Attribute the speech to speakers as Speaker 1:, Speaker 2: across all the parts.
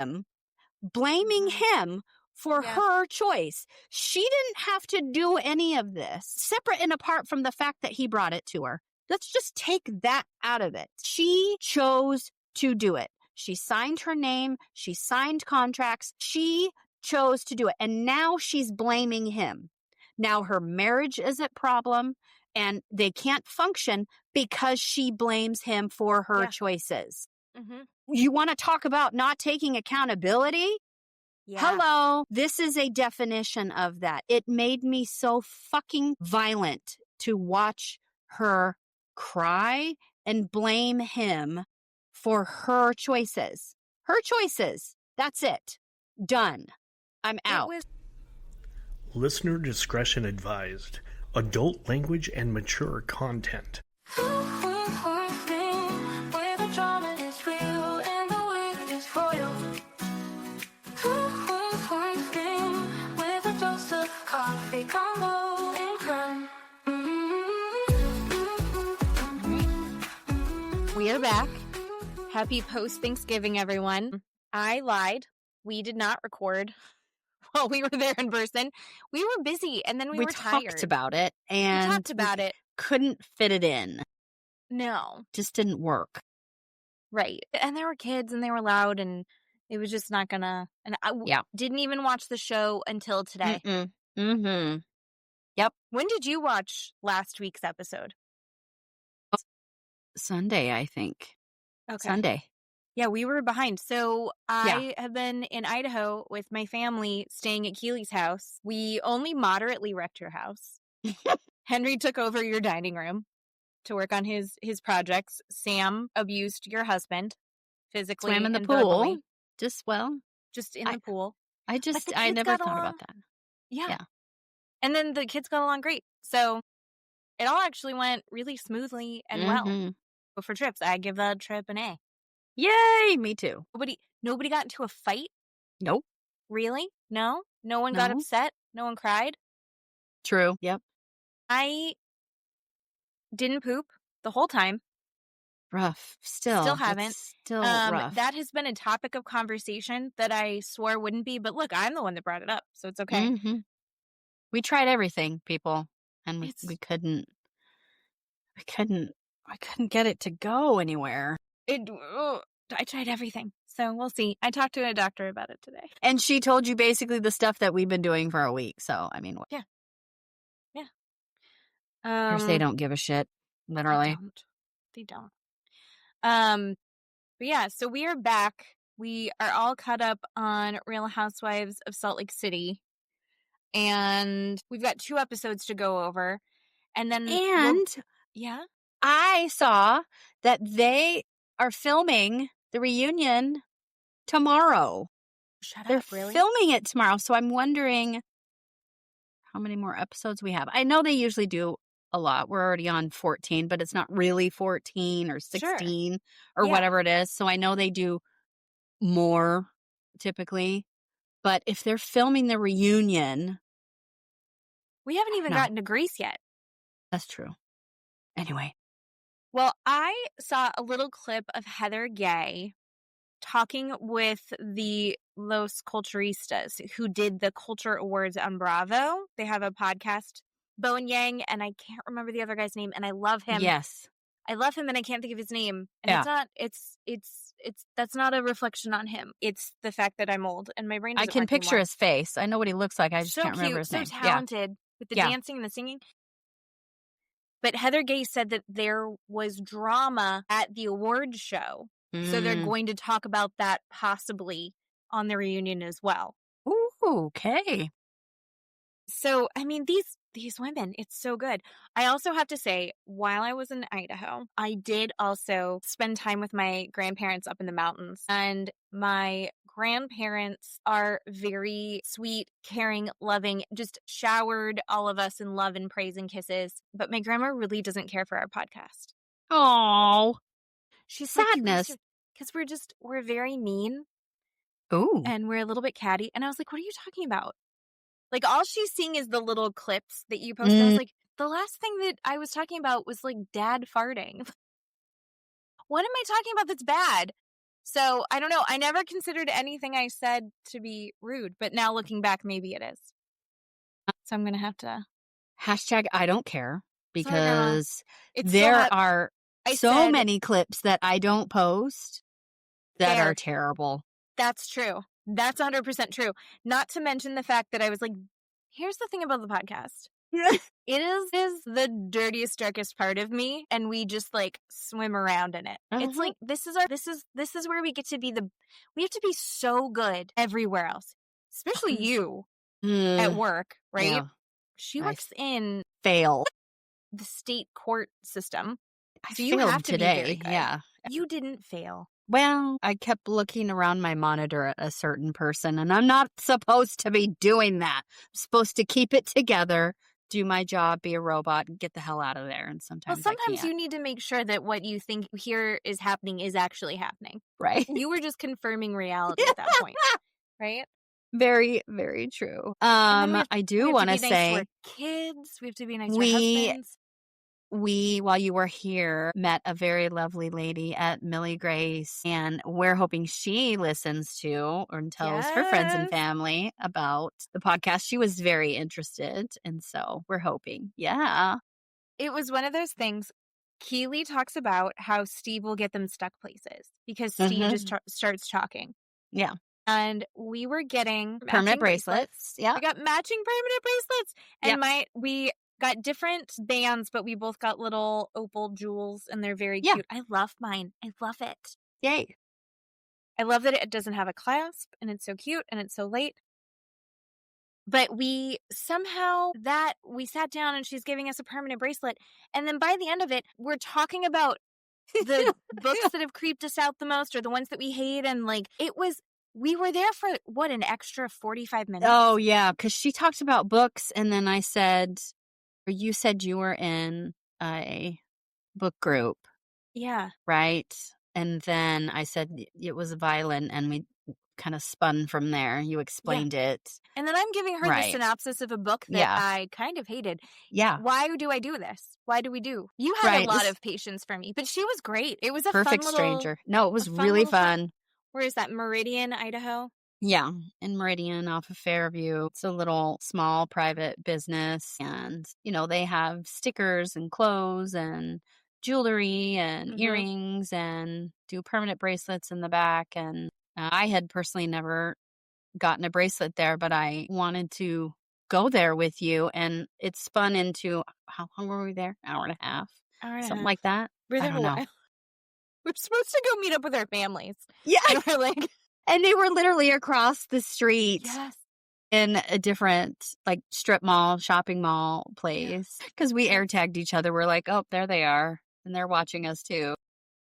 Speaker 1: him, blaming him for her choice. She didn't have to do any of this, separate and apart from the fact that he brought it to her. Let's just take that out of it. She chose to do it. She signed her name. She signed contracts. She chose to do it. And now she's blaming him. Now her marriage is at problem and they can't function because she blames him for her choices. Mm-hmm. You want to talk about not taking accountability? Yeah. Hello. This is a definition of that. It made me so fucking violent to watch her cry and blame him for her choices. Her choices. That's it. Done. I'm out.
Speaker 2: Listener discretion advised. Adult language and mature content.
Speaker 3: We are back. Happy post-Thanksgiving, everyone. I lied. We did not record while we were there in person. We were busy, and then we were tired.
Speaker 1: We talked about it, and couldn't fit it in.
Speaker 3: No.
Speaker 1: Just didn't work.
Speaker 3: Right. And there were kids, and they were loud, and it was just not gonna... And I didn't even watch the show until today.
Speaker 1: Mm-hmm. Yep.
Speaker 3: When did you watch last week's episode?
Speaker 1: Sunday, I think.
Speaker 3: Okay.
Speaker 1: Sunday.
Speaker 3: Yeah, we were behind. So I have been in Idaho with my family staying at Keeley's house. We only moderately wrecked your house. Henry took over your dining room to work on his projects. Sam abused your husband physically.
Speaker 1: Swam in the
Speaker 3: and
Speaker 1: pool.
Speaker 3: verbally.
Speaker 1: Just in
Speaker 3: the pool.
Speaker 1: I never thought about that.
Speaker 3: Yeah. And then the kids got along great. So it all actually went really smoothly and well. But for trips, I give that trip an A.
Speaker 1: Yay, me too.
Speaker 3: Nobody got into a fight?
Speaker 1: Nope.
Speaker 3: Really? No? No one got upset? No one cried?
Speaker 1: True. Yep.
Speaker 3: I didn't poop the whole time.
Speaker 1: Rough. Still haven't. Still rough.
Speaker 3: That has been a topic of conversation that I swore wouldn't be, but look, I'm the one that brought it up, so it's okay.
Speaker 1: Mm-hmm. We tried everything, people, and we couldn't. I couldn't get it to go anywhere.
Speaker 3: I tried everything, so we'll see. I talked to a doctor about it today,
Speaker 1: and she told you basically the stuff that we've been doing for a week. So I mean,
Speaker 3: yeah.
Speaker 1: Of course, they don't give a shit. Literally,
Speaker 3: they don't. But yeah, so we are back. We are all caught up on Real Housewives of Salt Lake City, and we've got 2 episodes to go over, and then
Speaker 1: I saw that they are filming the reunion tomorrow.
Speaker 3: They're really?
Speaker 1: Filming it tomorrow, so I'm wondering how many more episodes we have. I know they usually do a lot. We're already on 14, but it's not really 14 or 16 or whatever it is. So I know they do more typically. But if they're filming the reunion...
Speaker 3: We haven't even gotten to Greece yet.
Speaker 1: That's true. Anyway.
Speaker 3: Well, I saw a little clip of Heather Gay talking with the Los Culturistas who did the Culture Awards on Bravo. They have a podcast, Bowen Yang, and I can't remember the other guy's name, and I love him.
Speaker 1: Yes.
Speaker 3: I love him, and I can't think of his name. And that's not a reflection on him. It's the fact that I'm old, and my brain doesn't
Speaker 1: I can
Speaker 3: work
Speaker 1: picture
Speaker 3: anymore.
Speaker 1: his face. I know what he looks like. I just can't remember his name.
Speaker 3: So talented with the dancing and the singing. But Heather Gay said that there was drama at the awards show. So they're going to talk about that possibly on the reunion as well.
Speaker 1: Ooh, okay.
Speaker 3: So, I mean, these women, it's so good. I also have to say, while I was in Idaho, I did also spend time with my grandparents up in the mountains. And my grandparents are very sweet, caring, loving, just showered all of us in love and praise and kisses. But my grandma really doesn't care for our podcast.
Speaker 1: Oh,
Speaker 3: she's
Speaker 1: sadness.
Speaker 3: Because we're very mean.
Speaker 1: Ooh.
Speaker 3: And we're a little bit catty. And I was like, what are you talking about? Like, all she's seeing is the little clips that you posted. I was like, the last thing that I was talking about was, like, dad farting. What am I talking about that's bad? So I don't know. I never considered anything I said to be rude, but now looking back, maybe it is. So I'm going to have to.
Speaker 1: Hashtag I don't care,
Speaker 3: Sorry, Grandma.
Speaker 1: because
Speaker 3: It's
Speaker 1: there are
Speaker 3: I
Speaker 1: so
Speaker 3: said-
Speaker 1: many clips that I don't post that
Speaker 3: Fair.
Speaker 1: are terrible.
Speaker 3: That's true. That's 100% true. Not to mention the fact that I was like, here's the thing about the podcast. It is the dirtiest, darkest part of me, and we just like swim around in it. It's like this is where we get to be we have to be so good everywhere else, especially you at work, right?
Speaker 1: Yeah.
Speaker 3: She works in
Speaker 1: Fail.
Speaker 3: the state court system.
Speaker 1: I
Speaker 3: So you
Speaker 1: failed
Speaker 3: have to
Speaker 1: today.
Speaker 3: be very good.
Speaker 1: Yeah.
Speaker 3: You didn't fail.
Speaker 1: Well, I kept looking around my monitor at a certain person, and I'm not supposed to be doing that. I'm supposed to keep it together, do my job, be a robot, and get the hell out of there. And sometimes
Speaker 3: you need to make sure that what you think here is happening is actually happening.
Speaker 1: Right.
Speaker 3: You were just confirming reality at that point, right?
Speaker 1: Very, very true. I do want to say,
Speaker 3: nice to our kids. We have to be nice to our husbands.
Speaker 1: We, while you were here, met a very lovely lady at Millie Grace, and we're hoping she listens to and tells her friends and family about the podcast. She was very interested, and so we're hoping. Yeah.
Speaker 3: It was one of those things. Keeley talks about how Steve will get them stuck places because Steve just starts talking.
Speaker 1: Yeah.
Speaker 3: And we were getting
Speaker 1: permanent bracelets. Yeah.
Speaker 3: We got matching permanent bracelets. And we got different bands, but we both got little opal jewels, and they're very cute. I love mine. I love it.
Speaker 1: Yay.
Speaker 3: I love that it doesn't have a clasp, and it's so cute, and it's so light. But we sat down, and she's giving us a permanent bracelet. And then by the end of it, we're talking about the books that have creeped us out the most, or the ones that we hate. And like, we were there for an extra 45 minutes.
Speaker 1: Oh yeah. 'Cause she talked about books, and then you said you were in a book group.
Speaker 3: Yeah.
Speaker 1: Right. And then I said it was violent, and we kind of spun from there. You explained it.
Speaker 3: And then I'm giving her the synopsis of a book that I kind of hated.
Speaker 1: Yeah.
Speaker 3: Why do I do this? Why do we do? You had a lot of patience for me, but she was great. It was a
Speaker 1: perfect
Speaker 3: fun
Speaker 1: stranger. No, it was really fun.
Speaker 3: Where is that? Meridian, Idaho?
Speaker 1: Yeah, in Meridian off of Fairview. It's a little small private business, and, they have stickers and clothes and jewelry and earrings, and do permanent bracelets in the back. And I had personally never gotten a bracelet there, but I wanted to go there with you, and it spun into, how long were we there? Hour and a half? Something like that.
Speaker 3: We're there a while. We're supposed to go meet up with our families.
Speaker 1: Yeah.
Speaker 3: And we're like...
Speaker 1: And they were literally across the street in a different, like, strip mall, shopping mall place. Because we air tagged each other. We're like, oh, there they are. And they're watching us too.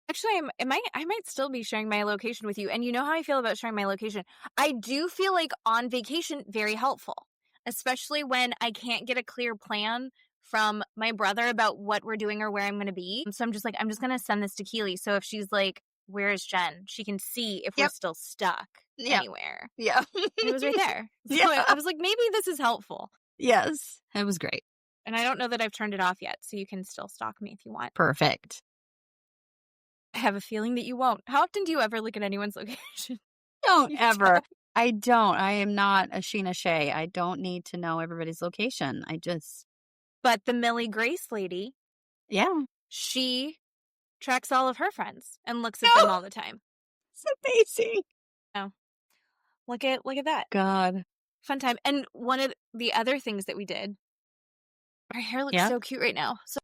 Speaker 3: Actually, I might still be sharing my location with you. And you know how I feel about sharing my location. I do feel like on vacation, very helpful. Especially when I can't get a clear plan from my brother about what we're doing or where I'm going to be. So I'm just going to send this to Keeley. So if she's like, where is Jen? She can see if we're still stuck anywhere.
Speaker 1: Yeah.
Speaker 3: And it was right there. So I was like, maybe this is helpful.
Speaker 1: Yes. It was great.
Speaker 3: And I don't know that I've turned it off yet, so you can still stalk me if you want.
Speaker 1: Perfect.
Speaker 3: I have a feeling that you won't. How often do you ever look at anyone's location?
Speaker 1: Don't ever. I don't. I am not a Sheena Shea. I don't need to know everybody's location.
Speaker 3: But the Millie Grace lady.
Speaker 1: Yeah.
Speaker 3: She tracks all of her friends and looks at them all the time.
Speaker 1: It's amazing.
Speaker 3: Oh. Look at that.
Speaker 1: God.
Speaker 3: Fun time. And one of the other things that we did, our hair looks so cute right now. So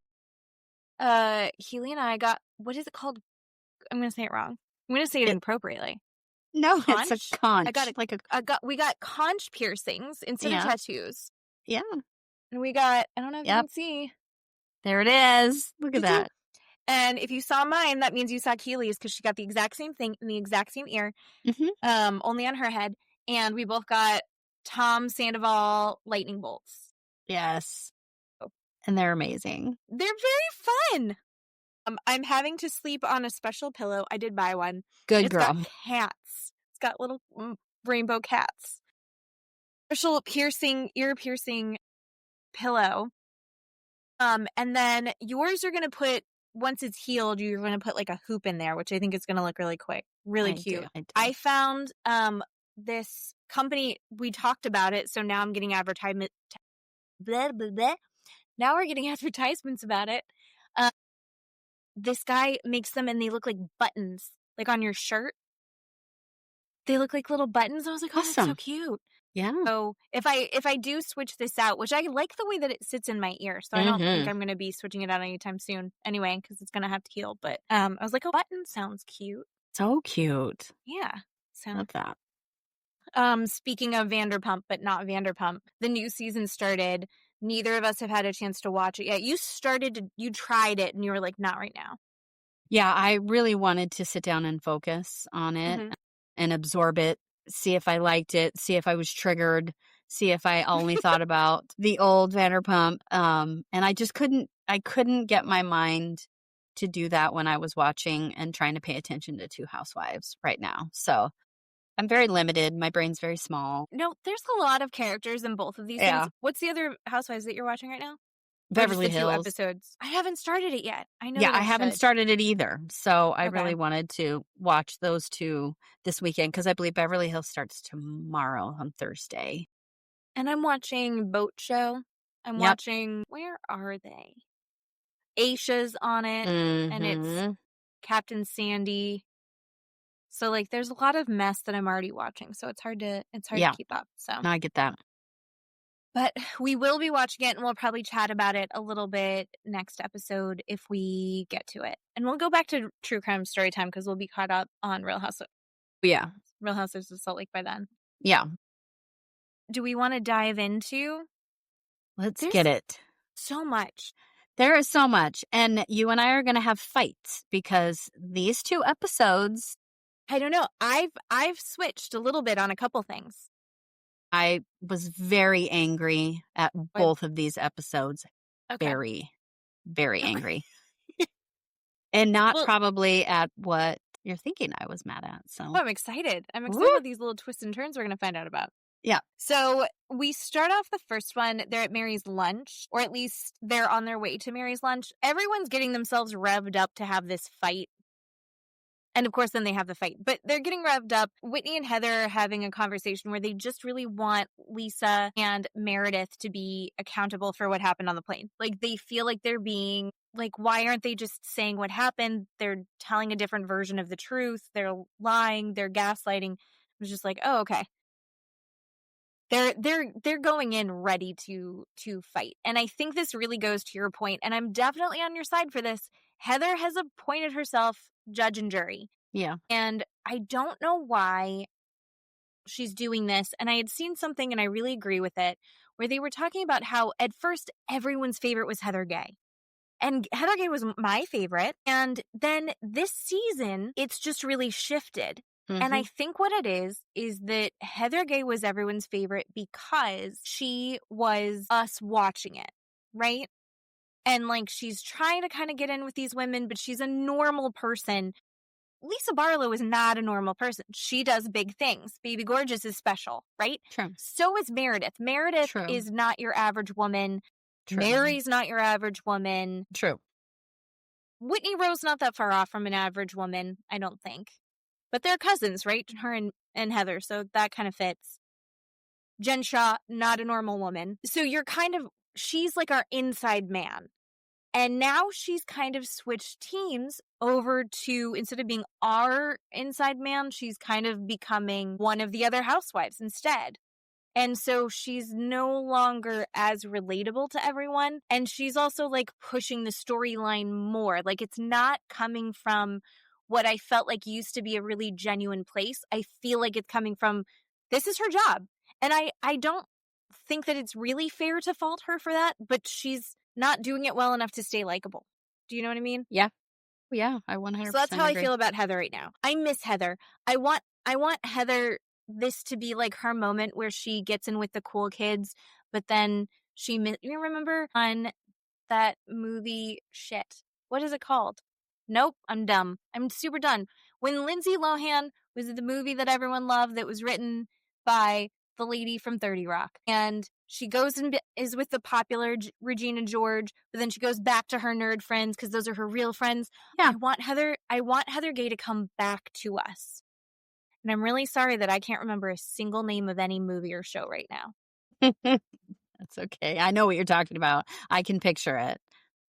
Speaker 3: Keeley and I got, what is it called? I'm going to say it wrong. I'm going to say it inappropriately.
Speaker 1: No,
Speaker 3: conch?
Speaker 1: It's a conch.
Speaker 3: We got conch piercings instead of tattoos.
Speaker 1: Yeah.
Speaker 3: And we got, I don't know if you can see.
Speaker 1: There it is. Look at that.
Speaker 3: And if you saw mine, that means you saw Keeley's, because she got the exact same thing in the exact same ear, only on her head. And we both got Tom Sandoval lightning bolts.
Speaker 1: Yes. And they're amazing.
Speaker 3: They're very fun. I'm having to sleep on a special pillow. I did buy one.
Speaker 1: Good girl.
Speaker 3: It's got cats. It's got little rainbow cats. Special ear piercing pillow. And then yours are going to put, once it's healed, you're going to put like a hoop in there, which I think is going to look really Really
Speaker 1: I
Speaker 3: cute.
Speaker 1: do.
Speaker 3: I found this company, we talked about it, so now I'm getting advertisement. Blah, blah, blah. Now we're getting advertisements about it. This guy makes them and they look like buttons, like on your shirt. They look like little buttons. I was like, oh, that's so
Speaker 1: Awesome.
Speaker 3: cute.
Speaker 1: Yeah.
Speaker 3: So if I do switch this out, which I like the way that it sits in my ear, so I don't think I'm going to be switching it out anytime soon anyway, because it's going to have to heal. But I was like, oh, button sounds cute.
Speaker 1: So cute.
Speaker 3: Yeah. So
Speaker 1: Love that.
Speaker 3: speaking of Vanderpump, but not Vanderpump, the new season started. Neither of us have had a chance to watch it yet. You tried it and you were like, not right now.
Speaker 1: Yeah, I really wanted to sit down and focus on it and absorb it, see if I liked it, see if I was triggered, see if I only thought about the old Vanderpump. And I just couldn't get my mind to do that when I was watching and trying to pay attention to Two Housewives right now. So I'm very limited. My brain's very small.
Speaker 3: No, there's a lot of characters in both of these things. What's the other Housewives that you're watching right now?
Speaker 1: Beverly Hills.
Speaker 3: 2 episodes. I haven't started it yet. I know.
Speaker 1: Yeah,
Speaker 3: that
Speaker 1: I haven't started it either. So I really
Speaker 3: Okay.
Speaker 1: wanted to watch those two this weekend because I believe Beverly Hills starts tomorrow on Thursday.
Speaker 3: And I'm watching Boat Show. I'm watching, where are they? Aisha's on it, and it's Captain Sandy. So like there's a lot of mess that I'm already watching, so it's hard to keep up. So
Speaker 1: No, I get that.
Speaker 3: But we will be watching it, and we'll probably chat about it a little bit next episode if we get to it. And we'll go back to True Crime Story Time because we'll be caught up on Real Housewives.
Speaker 1: Yeah.
Speaker 3: Real Housewives of Salt Lake by then.
Speaker 1: Yeah.
Speaker 3: Do we want to dive into?
Speaker 1: There's get it.
Speaker 3: So much.
Speaker 1: There is so much. And you and I are going to have fights because these 2 episodes.
Speaker 3: I don't know. I've switched a little bit on a couple things.
Speaker 1: I was very angry at both of these episodes.
Speaker 3: Okay.
Speaker 1: Very, very angry. And not probably at what you're thinking I was mad at. So
Speaker 3: I'm excited. I'm excited about these little twists and turns we're going to find out about.
Speaker 1: Yeah.
Speaker 3: So we start off the first one. They're at Mary's lunch, or at least they're on their way to Mary's lunch. Everyone's getting themselves revved up to have this fight. And of course, then they have the fight. But they're getting revved up. Whitney and Heather are having a conversation where they just really want Lisa and Meredith to be accountable for what happened on the plane. Like, they feel like they're being, like, why aren't they just saying what happened? They're telling a different version of the truth. They're lying. They're gaslighting. It was just like, oh, okay. They're going in ready to fight. And I think this really goes to your point, and I'm definitely on your side for this. Heather has appointed herself judge and jury.
Speaker 1: Yeah.
Speaker 3: And I don't know why she's doing this. And I had seen something, and I really agree with it, where they were talking about how at first everyone's favorite was Heather Gay. And Heather Gay was my favorite. And then this season, it's just really shifted. And I think what it is that Heather Gay was everyone's favorite because she was us watching it, right? And like, she's trying to kind of get in with these women, but she's a normal person. Lisa Barlow is not a normal person. She does big things. Baby Gorgeous is special, right?
Speaker 1: True.
Speaker 3: So is Meredith. Meredith is not your average woman. True. Mary's not your average woman.
Speaker 1: True.
Speaker 3: Whitney Rowe's not that far off from an average woman, I don't think. But they're cousins, right? Her and Heather, so that kind of fits. Jen Shaw, not a normal woman. So she's like our inside man. And now she's kind of switched teams over to, instead of being our inside man, she's kind of becoming one of the other housewives instead. And so she's no longer as relatable to everyone. And she's also like pushing the storyline more. Like, it's not coming from what I felt like used to be a really genuine place. I feel like it's coming from, this is her job. And I don't think that it's really fair to fault her for that, but she's not doing it well enough to stay likable. Do you know what I mean?
Speaker 1: Yeah. Yeah, I 100%
Speaker 3: So that's how
Speaker 1: agree.
Speaker 3: I feel about Heather right now. I miss Heather. I want Heather, this to be like her moment where she gets in with the cool kids, but then you remember on that movie, shit, what is it called? Nope, I'm dumb. I'm super done. When Lindsay Lohan was in the movie that everyone loved that was written by the lady from 30 Rock. And she goes and is with the popular Regina George, but then she goes back to her nerd friends because those are her real friends.
Speaker 1: Yeah.
Speaker 3: I want Heather Gay to come back to us. And I'm really sorry that I can't remember a single name of any movie or show right now.
Speaker 1: That's okay. I know what you're talking about. I can picture it.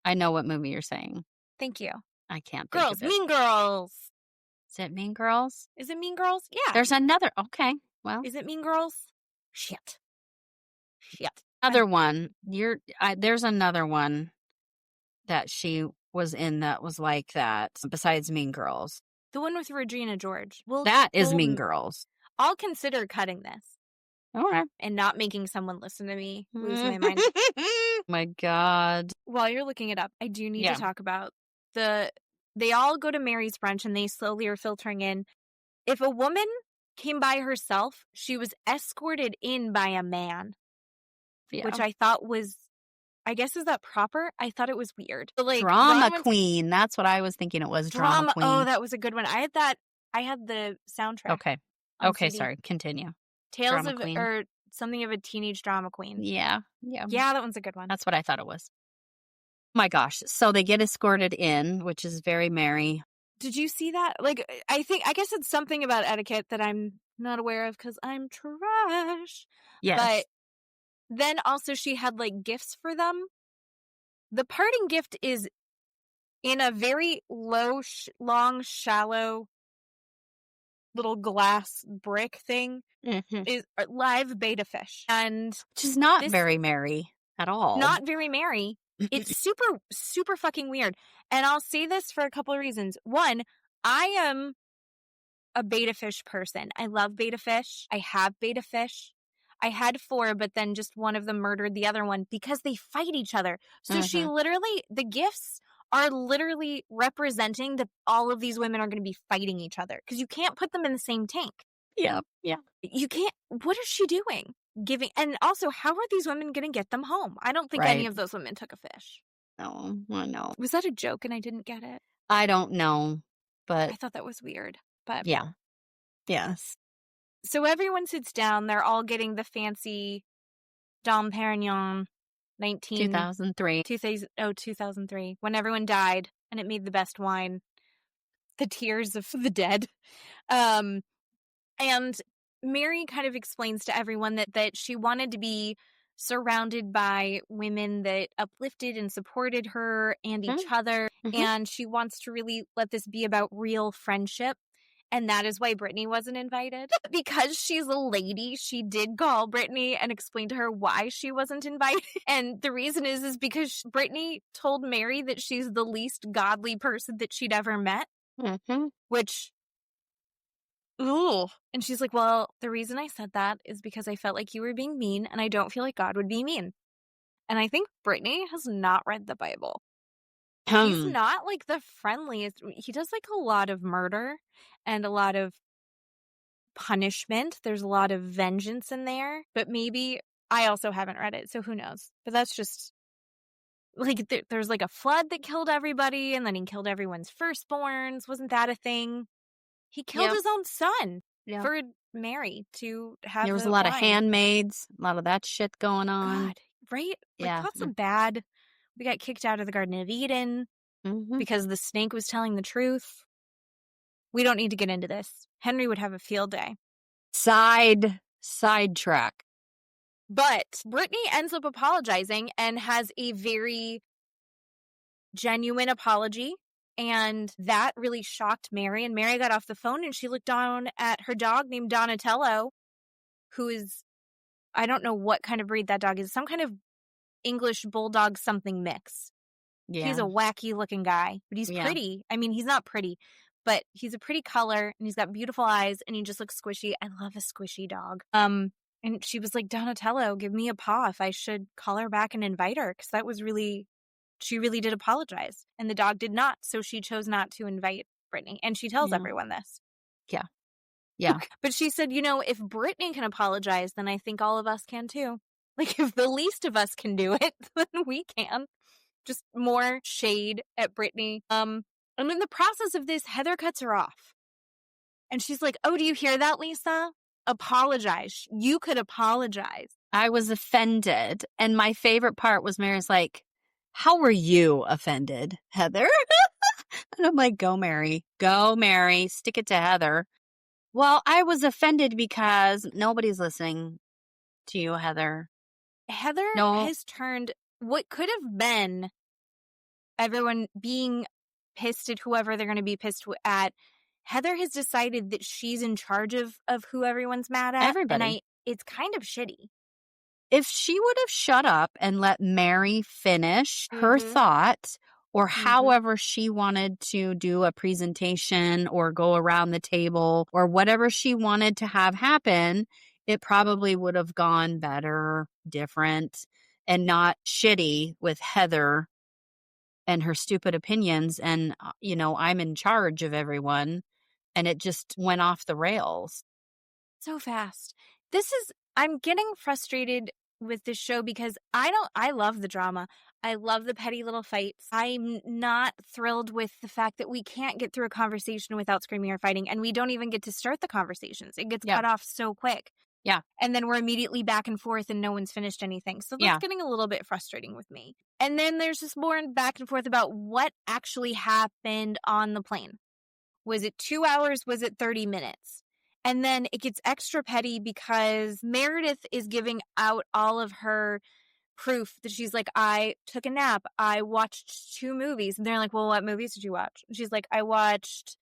Speaker 1: I know what movie you're saying.
Speaker 3: Thank you.
Speaker 1: I can't think
Speaker 3: Girls,
Speaker 1: of it.
Speaker 3: Mean Girls.
Speaker 1: Is it Mean Girls?
Speaker 3: Is it Mean Girls? Yeah.
Speaker 1: There's another. Okay. Well,
Speaker 3: Is it Mean Girls? Shit.
Speaker 1: Another one. There's another one that she was in that was like that besides Mean Girls.
Speaker 3: The one with Regina George.
Speaker 1: That is Mean Girls.
Speaker 3: I'll consider cutting this.
Speaker 1: All right.
Speaker 3: And not making someone listen to me lose my mind.
Speaker 1: My God.
Speaker 3: While you're looking it up, I do need to talk about they all go to Mary's brunch and they slowly are filtering in. If a woman came by herself, she was escorted in by a man. Yeah. Which I thought was, I guess, is that proper? I thought it was weird. But like,
Speaker 1: drama queen. That's what I was thinking it was. Drama queen.
Speaker 3: Oh, that was a good one. I had the soundtrack.
Speaker 1: Okay, CD. Sorry. Continue.
Speaker 3: Tales drama of, queen. Or something of a teenage drama queen.
Speaker 1: Yeah.
Speaker 3: Yeah, that one's a good one.
Speaker 1: That's what I thought it was. My gosh. So they get escorted in, which is very Mary.
Speaker 3: Did you see that? Like, I guess it's something about etiquette that I'm not aware of because I'm trash.
Speaker 1: Yes.
Speaker 3: But then also she had like gifts for them. The parting gift is in a very low, long, shallow little glass brick thing. Is live betta fish. And
Speaker 1: which is not very Mary at all.
Speaker 3: Not very Mary. It's super, super fucking weird. And I'll say this for a couple of reasons. One, I am a betta fish person. I love betta fish. I have betta fish. I had 4, but then just one of them murdered the other one because they fight each other. So she literally, the gifts are literally representing that all of these women are going to be fighting each other because you can't put them in the same tank.
Speaker 1: Yeah.
Speaker 3: You can't. What is she doing? Giving, and also, how are these women going to get them home? I don't think any of those women took a fish.
Speaker 1: No, I know.
Speaker 3: Was that a joke and I didn't get it?
Speaker 1: I don't know, but
Speaker 3: I thought that was weird. But
Speaker 1: yeah. Yes.
Speaker 3: So everyone sits down. They're all getting the fancy Dom Perignon
Speaker 1: 2003.
Speaker 3: 2003, when everyone died and it made the best wine. The tears of the dead. And Mary kind of explains to everyone that she wanted to be surrounded by women that uplifted and supported her and each other. And she wants to really let this be about real friendship. And that is why Britani wasn't invited. Because she's a lady, she did call Britani and explain to her why she wasn't invited. And the reason is because Britani told Mary that she's the least godly person that she'd ever met. Which... Ooh. And she's like, well, the reason I said that is because I felt like you were being mean and I don't feel like God would be mean. And I think Britani has not read the Bible. He's not like the friendliest. He does like a lot of murder and a lot of punishment. There's a lot of vengeance in there. But maybe I also haven't read it, so who knows? But that's just like there's like a flood that killed everybody and then he killed everyone's firstborns. Wasn't that a thing? He killed his own son for Mary to have.
Speaker 1: There was a lot of handmaids, a lot of that shit going on.
Speaker 3: God, right? Like, lots of bad. We got kicked out of the Garden of Eden because the snake was telling the truth. We don't need to get into this. Henry would have a field day.
Speaker 1: Sidetrack.
Speaker 3: But Britani ends up apologizing and has a very genuine apology. And that really shocked Mary. And Mary got off the phone and she looked down at her dog named Donatello, who is, I don't know what kind of breed that dog is. Some kind of English bulldog something mix. Yeah. He's a wacky looking guy, but he's pretty. I mean, he's not pretty, but he's a pretty color and he's got beautiful eyes and he just looks squishy. I love a squishy dog. And she was like, Donatello, give me a paw if I should call her back and invite her. Because that was really... She really did apologize, and the dog did not, so she chose not to invite Britani, and she tells everyone this.
Speaker 1: Yeah.
Speaker 3: But she said, if Britani can apologize, then I think all of us can too. Like, if the least of us can do it, then we can. Just more shade at Britani. And in the process of this, Heather cuts her off. And she's like, oh, do you hear that, Lisa? apologize. You could apologize.
Speaker 1: I was offended. And my favorite part was Mary's like, how were you offended, Heather? And I'm like, go, Mary. Go, Mary. Stick it to Heather. Well, I was offended because nobody's listening to you, Heather.
Speaker 3: Heather
Speaker 1: No.
Speaker 3: has turned what could have been everyone being pissed at whoever they're going to be pissed at. Heather has decided that she's in charge of who everyone's mad at.
Speaker 1: Everybody.
Speaker 3: And it's kind of shitty.
Speaker 1: If she would have shut up and let Mary finish her thought, or however she wanted to do a presentation or go around the table or whatever she wanted to have happen, it probably would have gone better, different, and not shitty with Heather and her stupid opinions. And, I'm in charge of everyone. And it just went off the rails.
Speaker 3: So fast. I'm getting frustrated with this show because I love the drama. I love the petty little fights. I'm not thrilled with the fact that we can't get through a conversation without screaming or fighting, and we don't even get to start the conversations. It gets cut off so quick.
Speaker 1: Yeah.
Speaker 3: And then we're immediately back and forth and no one's finished anything. So that's getting a little bit frustrating with me. And then there's just more back and forth about what actually happened on the plane. Was it 2 hours? Was it 30 minutes? And then it gets extra petty because Meredith is giving out all of her proof that she's like, I took a nap. I watched 2 movies. And they're like, well, what movies did you watch? And she's like, I watched.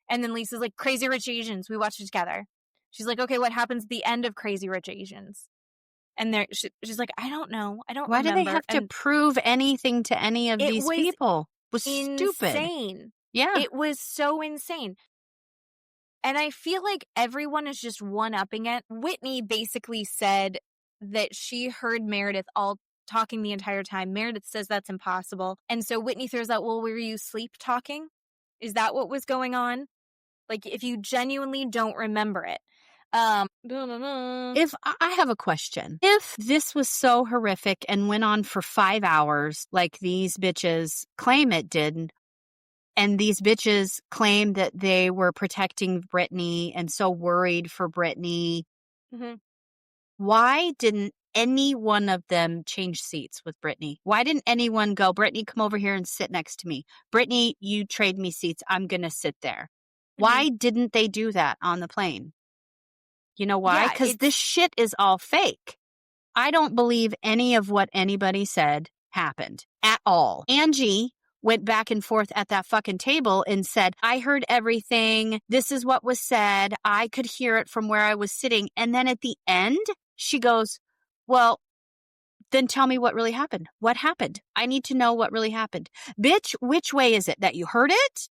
Speaker 3: And then Lisa's like, Crazy Rich Asians. We watched it together. She's like, okay, what happens at the end of Crazy Rich Asians? And she's like, I don't know. I don't remember.
Speaker 1: Why do they have to prove anything to any of these people? It was stupid.
Speaker 3: Insane.
Speaker 1: Yeah.
Speaker 3: It was so insane. And I feel like everyone is just one-upping it. Whitney basically said that she heard Meredith all talking the entire time. Meredith says that's impossible. And so Whitney throws out, well, were you sleep talking? Is that what was going on? Like, if you genuinely don't remember it.
Speaker 1: If I have a question, if this was so horrific and went on for 5 hours, like these bitches claim it did, and these bitches claim that they were protecting Brittany and so worried for Brittany, why didn't any one of them change seats with Brittany? Why didn't anyone go, Brittany, come over here and sit next to me? Brittany, you trade me seats. I'm going to sit there. Why didn't they do that on the plane? You know why? Because this shit is all fake. I don't believe any of what anybody said happened at all. Angie went back and forth at that fucking table and said, I heard everything. This is what was said. I could hear it from where I was sitting. And then at the end, she goes, well, then tell me what really happened. What happened? I need to know what really happened. Bitch, which way is it? That you heard it?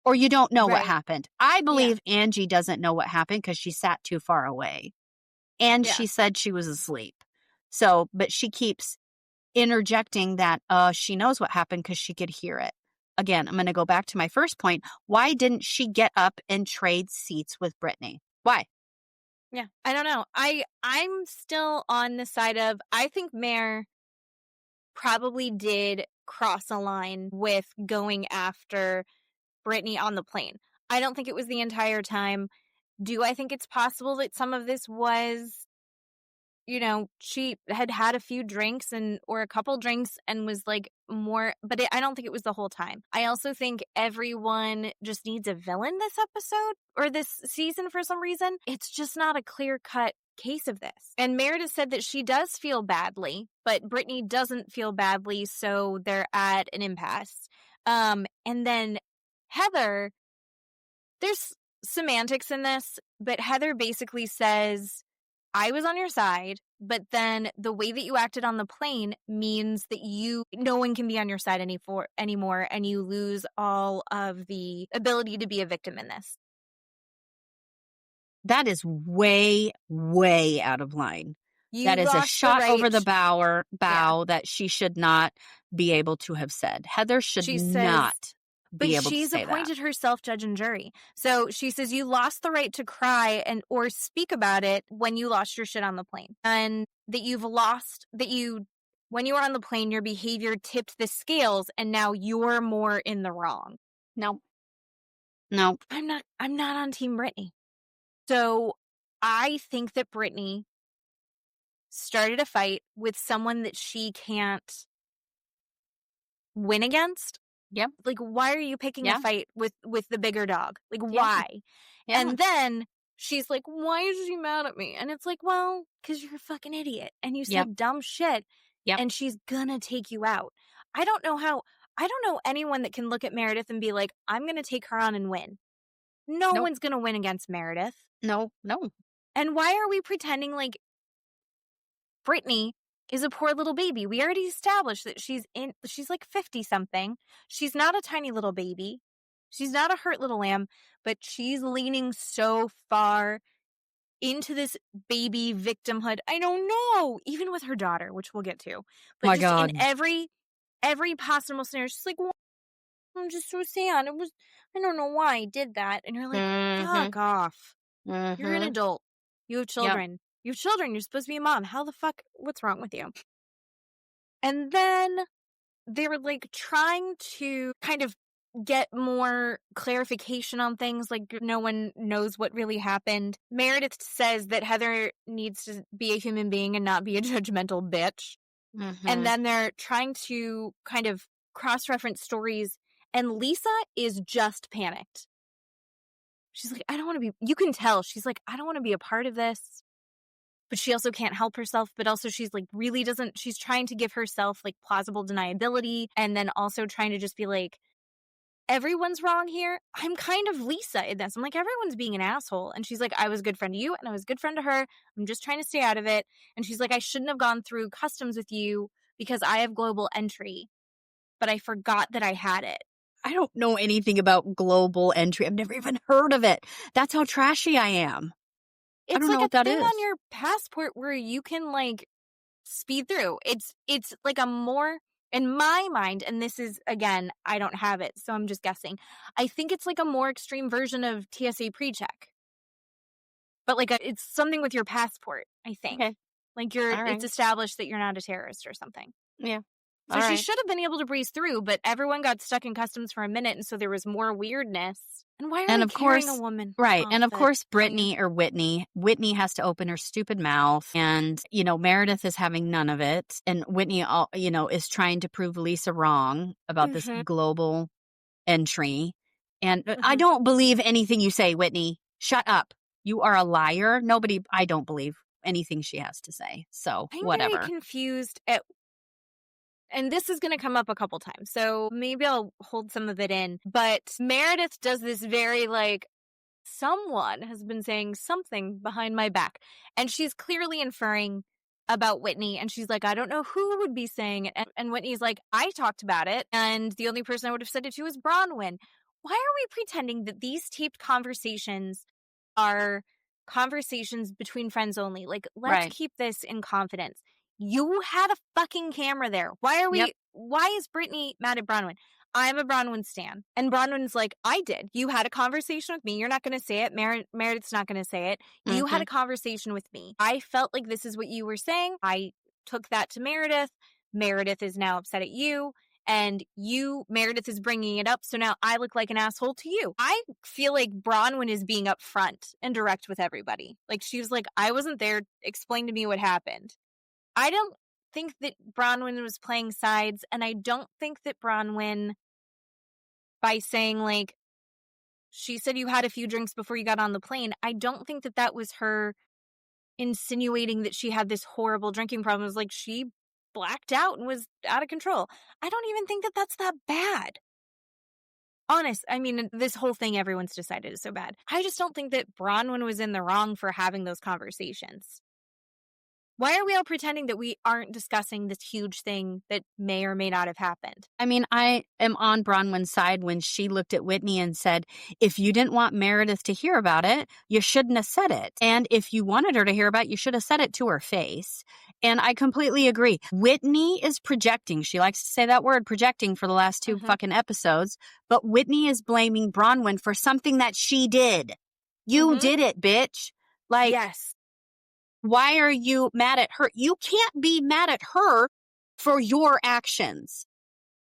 Speaker 1: Or you don't know what happened? I believe Angie doesn't know what happened because she sat too far away. And she said she was asleep. So, but she keeps interjecting that she knows what happened because she could hear it. Again, I'm going to go back to my first point. Why didn't she get up and trade seats with Brittany? Why?
Speaker 3: Yeah, I don't know. I'm still on the side of, I think Mare probably did cross a line with going after Brittany on the plane. I don't think it was the entire time. Do I think it's possible that some of this was, she had a few drinks or a couple drinks and was like more, but I don't think it was the whole time. I also think everyone just needs a villain this episode or this season for some reason. It's just not a clear-cut case of this. And Meredith said that she does feel badly, but Brittany doesn't feel badly, so they're at an impasse. And then Heather, there's semantics in this, but Heather basically says, I was on your side, but then the way that you acted on the plane means that no one can be on your side anymore, and you lose all of the ability to be a victim in this.
Speaker 1: That is way, way out of line. That is a shot over the bow that she should not be able to have said. Heather should not be able to say that. But she's appointed herself judge and jury. So she says you lost the right to cry or speak about it when you lost your shit on the plane. And that when you were on the plane, your behavior tipped the scales and now you're more in the wrong. No. I'm not on Team Brittany. So
Speaker 3: I think that Britani started a fight with someone that she can't win against.
Speaker 1: Yep.
Speaker 3: Like, why are you picking a fight with the bigger dog? Like, why?
Speaker 1: Yeah.
Speaker 3: And then she's like, why is she mad at me? And it's like, well, because you're a fucking idiot and you said dumb shit.
Speaker 1: Yep.
Speaker 3: And she's gonna take you out. I don't know anyone that can look at Meredith and be like, I'm gonna take her on and win. No one's gonna win against Meredith.
Speaker 1: No.
Speaker 3: And why are we pretending like Britani is a poor little baby? We already established that she's like 50 something. She's not a tiny little baby. She's not a hurt little lamb, but she's leaning so far into this baby victimhood. I don't know. Even with her daughter, which we'll get to. But
Speaker 1: My
Speaker 3: just
Speaker 1: God.
Speaker 3: in every possible scenario, she's like, well, I'm just so sad. I don't know why I did that. And you're like, fuck off. You're an adult. You have children. Yep. You have children. You're supposed to be a mom. How the fuck? What's wrong with you? And then they were like trying to kind of get more clarification on things. Like no one knows what really happened. Meredith says that Heather needs to be a human being and not be a judgmental bitch. And then they're trying to kind of cross-reference stories. And Lisa is just panicked. She's like, I don't want to be, you can tell. She's like, I don't want to be a part of this. But she also can't help herself. But also she's like, she's trying to give herself like plausible deniability. And then also trying to just be like, everyone's wrong here. I'm kind of Lisa in this. I'm like, everyone's being an asshole. And she's like, I was a good friend to you and I was a good friend to her. I'm just trying to stay out of it. And she's like, I shouldn't have gone through customs with you because I have global entry. But I forgot that I had it.
Speaker 1: I don't know anything about global entry. I've never even heard of it. That's how trashy I am.
Speaker 3: It's
Speaker 1: I don't
Speaker 3: like
Speaker 1: know what that
Speaker 3: a thing
Speaker 1: is.
Speaker 3: on your passport where you can like speed through. It's like a more, in my mind, and this is, again, I don't have it, so I'm just guessing. I think it's like a more extreme version of TSA pre-check. But like it's something with your passport, I think. Okay. Like it's established that you're not a terrorist or something.
Speaker 1: Yeah.
Speaker 3: So she should have been able to breeze through, but everyone got stuck in customs for a minute, and so there was more weirdness. And why are we carrying a woman?
Speaker 1: Right. And of course, Britani or Whitney has to open her stupid mouth. And, Meredith is having none of it. And Whitney, is trying to prove Lisa wrong about this global entry. And I don't believe anything you say, Whitney. Shut up. You are a liar. I don't believe anything she has to say. So whatever.
Speaker 3: I'm very confused at, and this is going to come up a couple times, so maybe I'll hold some of it in. But Meredith does this very like, someone has been saying something behind my back. And she's clearly inferring about Whitney. And she's like, I don't know who would be saying it. And Whitney's like, I talked about it. And the only person I would have said it to is Bronwyn. Why are we pretending that these taped conversations are conversations between friends only? Like, let's keep this in confidence. You had a fucking camera there. Why is Britani mad at Bronwyn? I'm a Bronwyn stan. And Bronwyn's like, I did. You had a conversation with me. You're not going to say it. Meredith's not going to say it. You had a conversation with me. I felt like this is what you were saying. I took that to Meredith. Meredith is now upset at you. And Meredith is bringing it up. So now I look like an asshole to you. I feel like Bronwyn is being upfront and direct with everybody. Like she was like, I wasn't there. Explain to me what happened. I don't think that Bronwyn was playing sides. And I don't think that Bronwyn, by saying like, she said you had a few drinks before you got on the plane, I don't think that was her insinuating that she had this horrible drinking problem. It was like she blacked out and was out of control. I don't even think that that's that bad. Honest, I mean, this whole thing everyone's decided is so bad. I just don't think that Bronwyn was in the wrong for having those conversations. Why are we all pretending that we aren't discussing this huge thing that may or may not have happened?
Speaker 1: I mean, I am on Bronwyn's side when she looked at Whitney and said, if you didn't want Meredith to hear about it, you shouldn't have said it. And if you wanted her to hear about it, you should have said it to her face. And I completely agree. Whitney is projecting. She likes to say that word, projecting, for the last two fucking episodes. But Whitney is blaming Bronwyn for something that she did. You did it, bitch. Like,
Speaker 3: yes.
Speaker 1: Why are you mad at her? You can't be mad at her for your actions.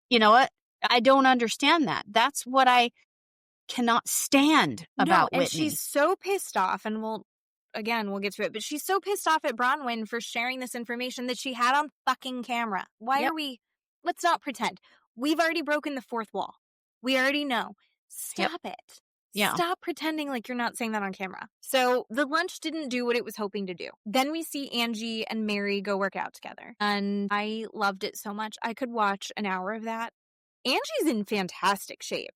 Speaker 1: You know what? I don't understand that. That's what I cannot stand about Whitney.
Speaker 3: And she's so pissed off, and we'll again, we'll get to it, but she's so pissed off at Bronwyn for sharing this information that she had on fucking camera. Why are we, let's not pretend. We've already broken the fourth wall. We already know. Stop it.
Speaker 1: Yeah.
Speaker 3: Stop pretending like you're not saying that on camera. So the lunch didn't do what it was hoping to do. Then we see Angie and Mary go work out together. And I loved it so much. I could watch an hour of that. Angie's in fantastic shape.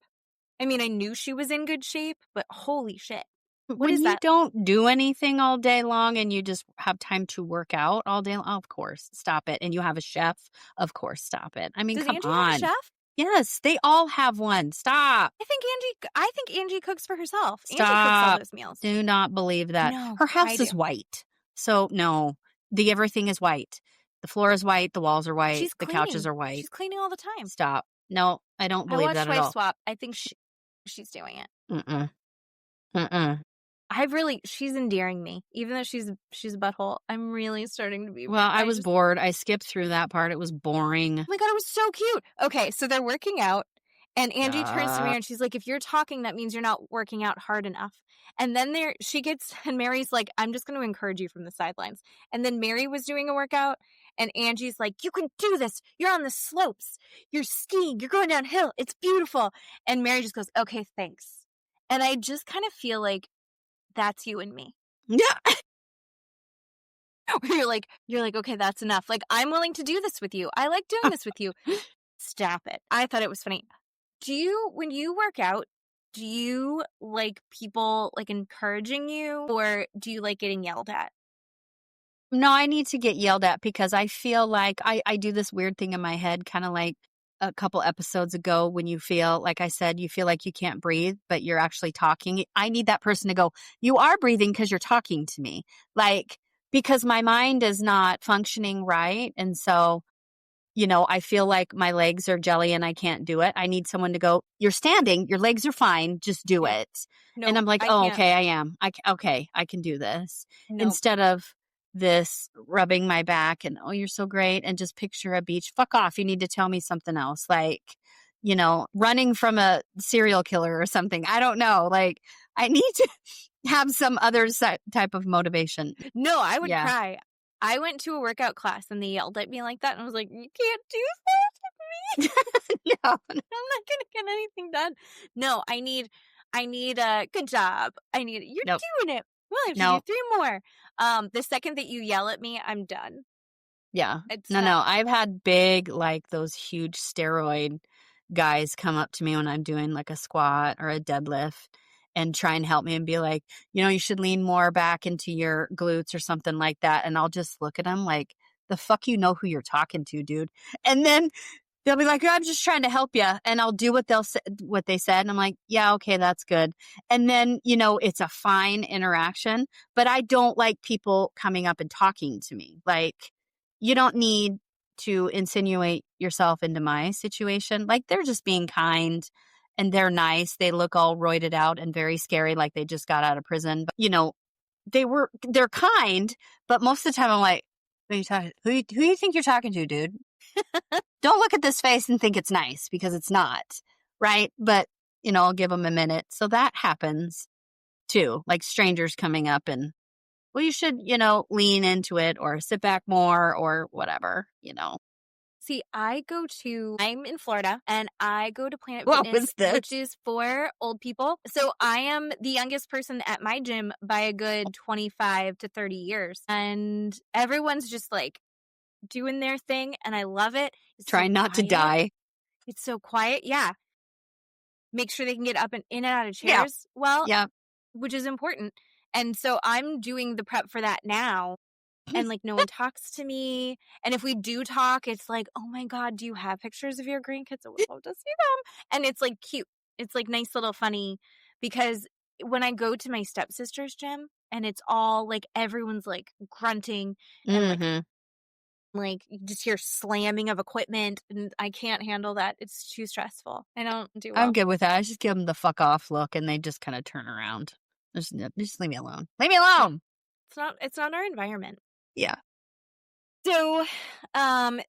Speaker 3: I mean, I knew she was in good shape, but holy shit.
Speaker 1: When you don't do anything all day long and you just have time to work out all day long, of course, stop it. And you have a chef, of course, stop it. I mean,
Speaker 3: Does
Speaker 1: come
Speaker 3: Angie
Speaker 1: on.
Speaker 3: have a chef?
Speaker 1: Yes, they all have one. Stop.
Speaker 3: I think Angie cooks for herself.
Speaker 1: Stop.
Speaker 3: Angie cooks all those meals.
Speaker 1: Do not believe that.
Speaker 3: No,
Speaker 1: her house
Speaker 3: I
Speaker 1: is
Speaker 3: do.
Speaker 1: white. So no, everything is white. The floor is white. The walls are white.
Speaker 3: She's
Speaker 1: the
Speaker 3: cleaning.
Speaker 1: couches are white.
Speaker 3: She's cleaning all the time.
Speaker 1: Stop. No, I don't believe that at
Speaker 3: Wife
Speaker 1: all.
Speaker 3: Swap. I think she's doing it.
Speaker 1: Mm-mm.
Speaker 3: She's endearing me. Even though she's a butthole, I'm really starting to be.
Speaker 1: Well, I was bored. I skipped through that part. It was boring.
Speaker 3: Oh my God, it was so cute. Okay, so they're working out, and Angie turns to me and she's like, if you're talking, that means you're not working out hard enough. And then and Mary's like, I'm just going to encourage you from the sidelines. And then Mary was doing a workout, and Angie's like, you can do this. You're on the slopes. You're skiing. You're going downhill. It's beautiful. And Mary just goes, okay, thanks. And I just kind of feel like that's you and me.
Speaker 1: Yeah.
Speaker 3: You're like, okay, that's enough. Like, I'm willing to do this with you. I like doing this with you. Stop it. I thought it was funny. When you work out, do you like people like encouraging you, or do you like getting yelled at?
Speaker 1: No, I need to get yelled at because I feel like I do this weird thing in my head, kind of like a couple episodes ago when you feel, like I said, you feel like you can't breathe, but you're actually talking. I need that person to go, you are breathing because you're talking to me. Like, because my mind is not functioning right. And so, I feel like my legs are jelly and I can't do it. I need someone to go, you're standing, your legs are fine, just do it.
Speaker 3: No,
Speaker 1: and I'm like, okay, I am. I can do this.
Speaker 3: No.
Speaker 1: Instead of this rubbing my back and, oh, you're so great, and just picture a beach. Fuck off. You need to tell me something else. Like, running from a serial killer or something. I don't know. Like, I need to have some other type of motivation.
Speaker 3: No, I would cry. I went to a workout class and they yelled at me like that, and I was like, you can't do that to me.
Speaker 1: No.
Speaker 3: I'm not going to get anything done. No, I need a good job. You're doing it. Well, I have to do 3 more. The second that you yell at me, I'm done.
Speaker 1: Yeah. No. I've had big, like those huge steroid guys come up to me when I'm doing like a squat or a deadlift and try and help me and be like, you should lean more back into your glutes or something like that. And I'll just look at them like, the fuck you know who you're talking to, dude. And then they'll be like, I'm just trying to help you. And I'll do what they said. And I'm like, yeah, okay, that's good. And then, it's a fine interaction, but I don't like people coming up and talking to me. Like, you don't need to insinuate yourself into my situation. Like, they're just being kind and they're nice. They look all roided out and very scary, like they just got out of prison. But, they're kind, but most of the time I'm like, who do you think you're talking to, dude? Don't look at this face and think it's nice, because it's not, right? But, I'll give them a minute. So that happens too, like strangers coming up and, well, you should, lean into it or sit back more or whatever,
Speaker 3: See, I'm in Florida, and I go to Planet
Speaker 1: What
Speaker 3: Fitness,
Speaker 1: was this?
Speaker 3: which is for old people. So I am the youngest person at my gym by a good 25 to 30 years. And everyone's just like doing their thing, and I love it. It's
Speaker 1: trying not to die.
Speaker 3: It's so quiet. Yeah. Make sure they can get up and in and out of chairs. Yeah. Well,
Speaker 1: yeah,
Speaker 3: which is important. And so I'm doing the prep for that now. And like, no one talks to me. And if we do talk, it's like, oh my God, do you have pictures of your grandkids? I would love to see them. And it's like cute. It's like nice little funny, because when I go to my stepsister's gym and it's all like, everyone's like grunting and like you just hear slamming of equipment, and I can't handle that. It's too stressful. I don't do well.
Speaker 1: I'm good with that. I just give them the fuck off look and they just kind of turn around. Just leave me alone. Leave me alone.
Speaker 3: It's not our environment.
Speaker 1: Yeah.
Speaker 3: So,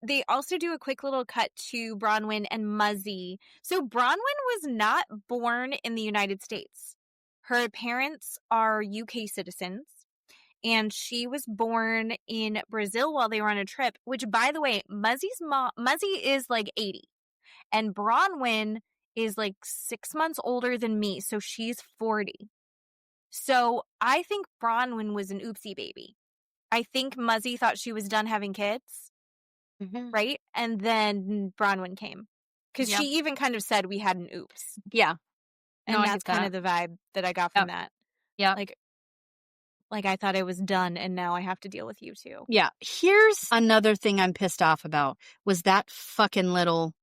Speaker 3: they also do a quick little cut to Bronwyn and Muzzy. So Bronwyn was not born in the United States. Her parents are UK citizens, and she was born in Brazil while they were on a trip, which, by the way, Muzzy is like 80, and Bronwyn is like 6 months older than me, so she's 40. So I think Bronwyn was an oopsie baby. I think Muzzy thought she was done having kids, right? And then Bronwyn came. Because she even kind of said we had an oops.
Speaker 1: Yeah.
Speaker 3: And that's kind of the vibe that I got from that.
Speaker 1: Yeah.
Speaker 3: Like I thought I was done, and now I have to deal with you too.
Speaker 1: Yeah. Here's another thing I'm pissed off about was that fucking little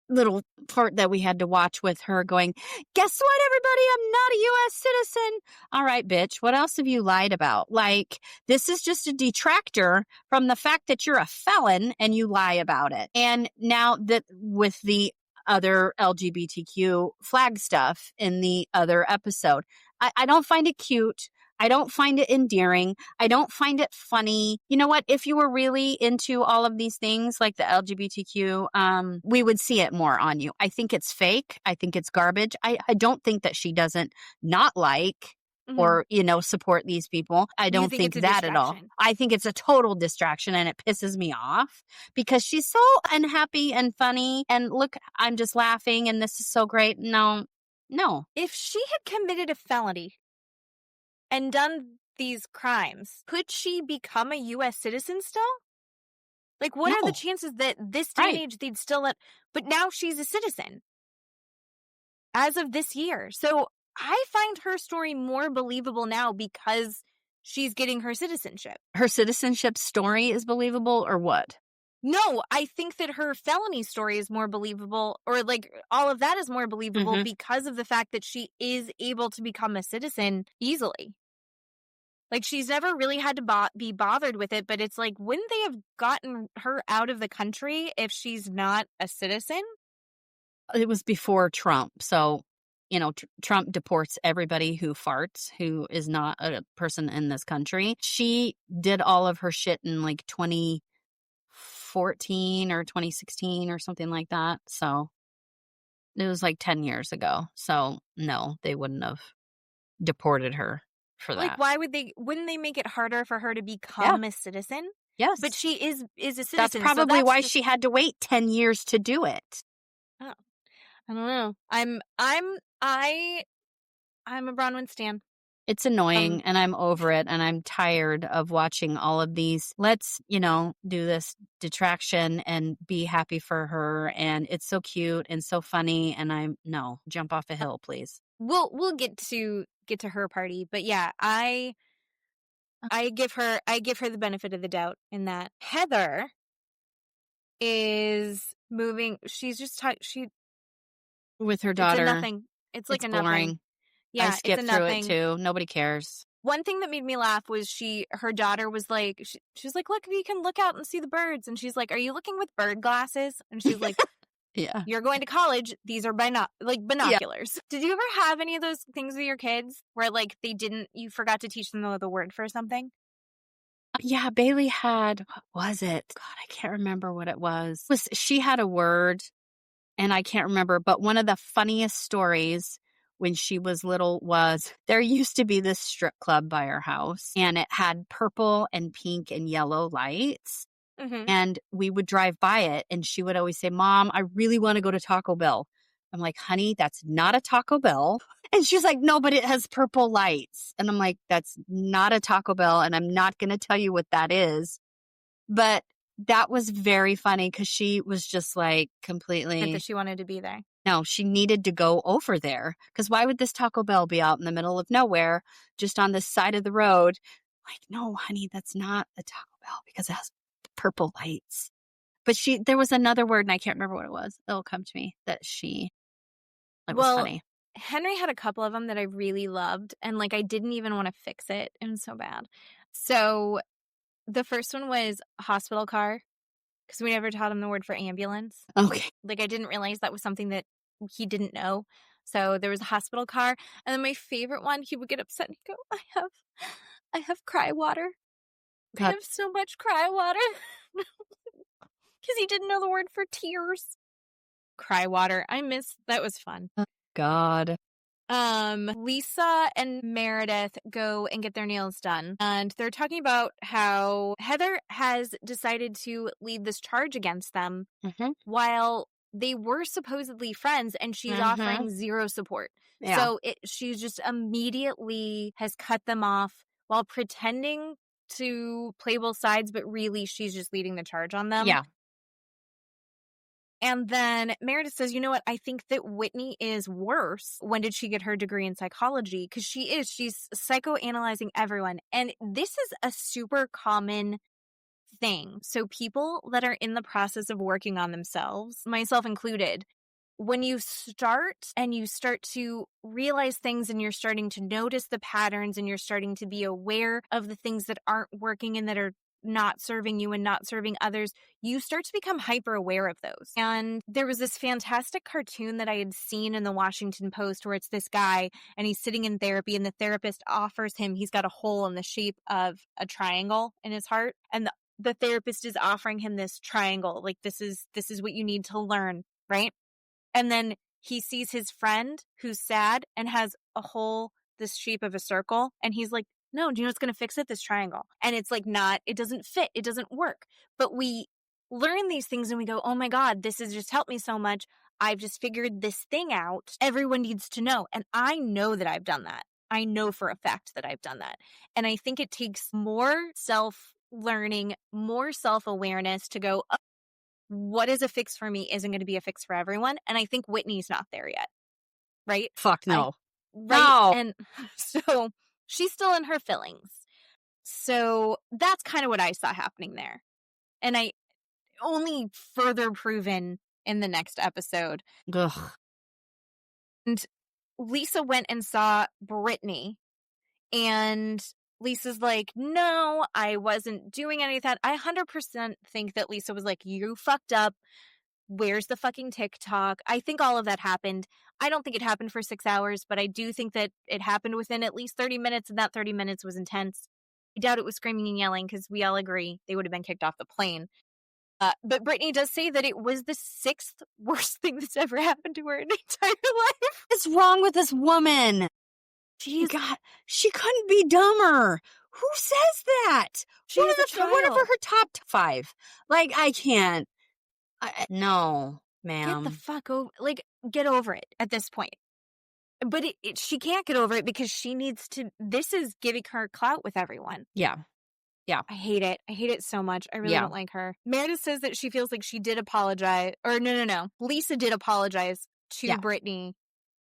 Speaker 1: part that we had to watch with her going, guess what, everybody? I'm not a U.S. citizen. All right, bitch. What else have you lied about? Like, this is just a detractor from the fact that you're a felon and you lie about it. And now that with the other LGBTQ flag stuff in the other episode, I don't find it cute. I don't find it endearing. I don't find it funny. You know what? If you were really into all of these things like the LGBTQ, we would see it more on you. I think it's fake. I think it's garbage. I don't think that she doesn't not like or, support these people. I don't think that at all. I think it's a total distraction, and it pisses me off because she's so unhappy and funny. And look, I'm just laughing and this is so great. No.
Speaker 3: If she had committed a felony and done these crimes, could she become a U.S. citizen still? Like, what are the chances that this day and age they'd still let... But now she's a citizen. As of this year. So I find her story more believable now because she's getting her citizenship.
Speaker 1: Her citizenship story is believable, or what?
Speaker 3: No, I think that her felony story is more believable, or like all of that is more believable because of the fact that she is able to become a citizen easily. Like, she's never really had to be bothered with it, but it's like, wouldn't they have gotten her out of the country if she's not a citizen?
Speaker 1: It was before Trump. So, Trump deports everybody who farts, who is not a person in this country. She did all of her shit in like 2014 or 2016 or something like that. So it was like 10 years ago. So no, they wouldn't have deported her for that.
Speaker 3: Like, wouldn't they make it harder for her to become a citizen?
Speaker 1: Yes.
Speaker 3: But she is a citizen.
Speaker 1: That's probably why she had to wait 10 years to do it.
Speaker 3: Oh, I don't know. I'm a Bronwyn stan.
Speaker 1: It's annoying, and I'm over it, and I'm tired of watching all of these. Let's, do this detraction and be happy for her, and it's so cute and so funny, and jump off a hill, please.
Speaker 3: We'll get to her party, but yeah, I give her the benefit of the doubt in that. Heather is moving. She's just
Speaker 1: with her daughter.
Speaker 3: It's a nothing. It's like
Speaker 1: it's
Speaker 3: a
Speaker 1: boring.
Speaker 3: nothing. Yeah,
Speaker 1: I skipped through it too. Nobody cares.
Speaker 3: One thing that made me laugh was her daughter was like, she was like, look, you can look out and see the birds. And she's like, are you looking with bird glasses? And she's like,
Speaker 1: yeah.
Speaker 3: You're going to college. These are binoculars. Yeah. Did you ever have any of those things with your kids where like you forgot to teach them the word for something?
Speaker 1: Yeah, Bailey had, what was it? God, I can't remember what it was. She had a word and I can't remember, but one of the funniest stories when she was little was there used to be this strip club by our house, and it had purple and pink and yellow lights. And we would drive by it, and she would always say, Mom, I really want to go to Taco Bell. I'm like, honey, that's not a Taco Bell. And she's like, no, but it has purple lights. And I'm like, that's not a Taco Bell, and I'm not going to tell you what that is. But that was very funny because she was just like completely...
Speaker 3: That she wanted to be there.
Speaker 1: No, she needed to go over there. Because why would this Taco Bell be out in the middle of nowhere, just on this side of the road? Like, no, honey, that's not a Taco Bell because it has purple lights. But there was another word, and I can't remember what it was. It'll come to me that was funny.
Speaker 3: Henry had a couple of them that I really loved, and like I didn't even want to fix it. It was so bad. So the first one was hospital car, because we never taught him the word for ambulance.
Speaker 1: Okay.
Speaker 3: Like I didn't realize that was something that he didn't know. So there was a hospital car, and then my favorite one, he would get upset and he'd go, I have cry water. I have so much cry water. Because he didn't know the word for tears. Cry water. That was fun.
Speaker 1: Oh, God.
Speaker 3: Lisa and Meredith go and get their nails done, and they're talking about how Heather has decided to lead this charge against them while they were supposedly friends, and she's offering zero support.
Speaker 1: Yeah.
Speaker 3: So she just immediately has cut them off while pretending to play both sides, but really she's just leading the charge on them.
Speaker 1: Yeah.
Speaker 3: And then Meredith says, you know what? I think that Whitney is worse. When did she get her degree in psychology? Because she's psychoanalyzing everyone. And this is a super common thing. So people that are in the process of working on themselves, myself included, when you start to realize things and you're starting to notice the patterns and you're starting to be aware of the things that aren't working and that are not serving you and not serving others, you start to become hyper aware of those. And there was this fantastic cartoon that I had seen in the Washington Post where it's this guy and he's sitting in therapy and the therapist offers him, he's got a hole in the shape of a triangle in his heart. And the therapist is offering him this triangle. Like, this is what you need to learn, right? And then he sees his friend who's sad and has a hole this shape of a circle. And he's like, no, do you know what's going to fix it? This triangle. And it's like it doesn't fit. It doesn't work. But we learn these things and we go, oh my God, this has just helped me so much. I've just figured this thing out. Everyone needs to know. And I know that I've done that. I know for a fact that I've done that. And I think it takes more self-learning, more self-awareness to go, oh, what is a fix for me isn't going to be a fix for everyone. And I think Whitney's not there yet. Right?
Speaker 1: Fuck no.
Speaker 3: Right.
Speaker 1: No.
Speaker 3: And so she's still in her feelings. So that's kind of what I saw happening there. And I only further proven in the next episode.
Speaker 1: Ugh.
Speaker 3: And Lisa went and saw Brittany. And Lisa's like, no, I wasn't doing any of that. I 100% think that Lisa was like, you fucked up. Where's the fucking TikTok? I think all of that happened. I don't think it happened for 6 hours, but I do think that it happened within at least 30 minutes, and that 30 minutes was intense. I doubt it was screaming and yelling because we all agree they would have been kicked off the plane. But Brittany does say that it was the 6th worst thing that's ever happened to her in her entire life.
Speaker 1: What's wrong with this woman? God, she couldn't be dumber. Who says that? What are her top 5? Like, I can't. No, ma'am.
Speaker 3: Get the fuck over. Like, get over it at this point. But she can't get over it because she needs to. This is giving her clout with everyone.
Speaker 1: Yeah. Yeah.
Speaker 3: I hate it. I hate it so much. I really don't like her. Meredith says that she feels like she did apologize. Or no. Lisa did apologize to Brittany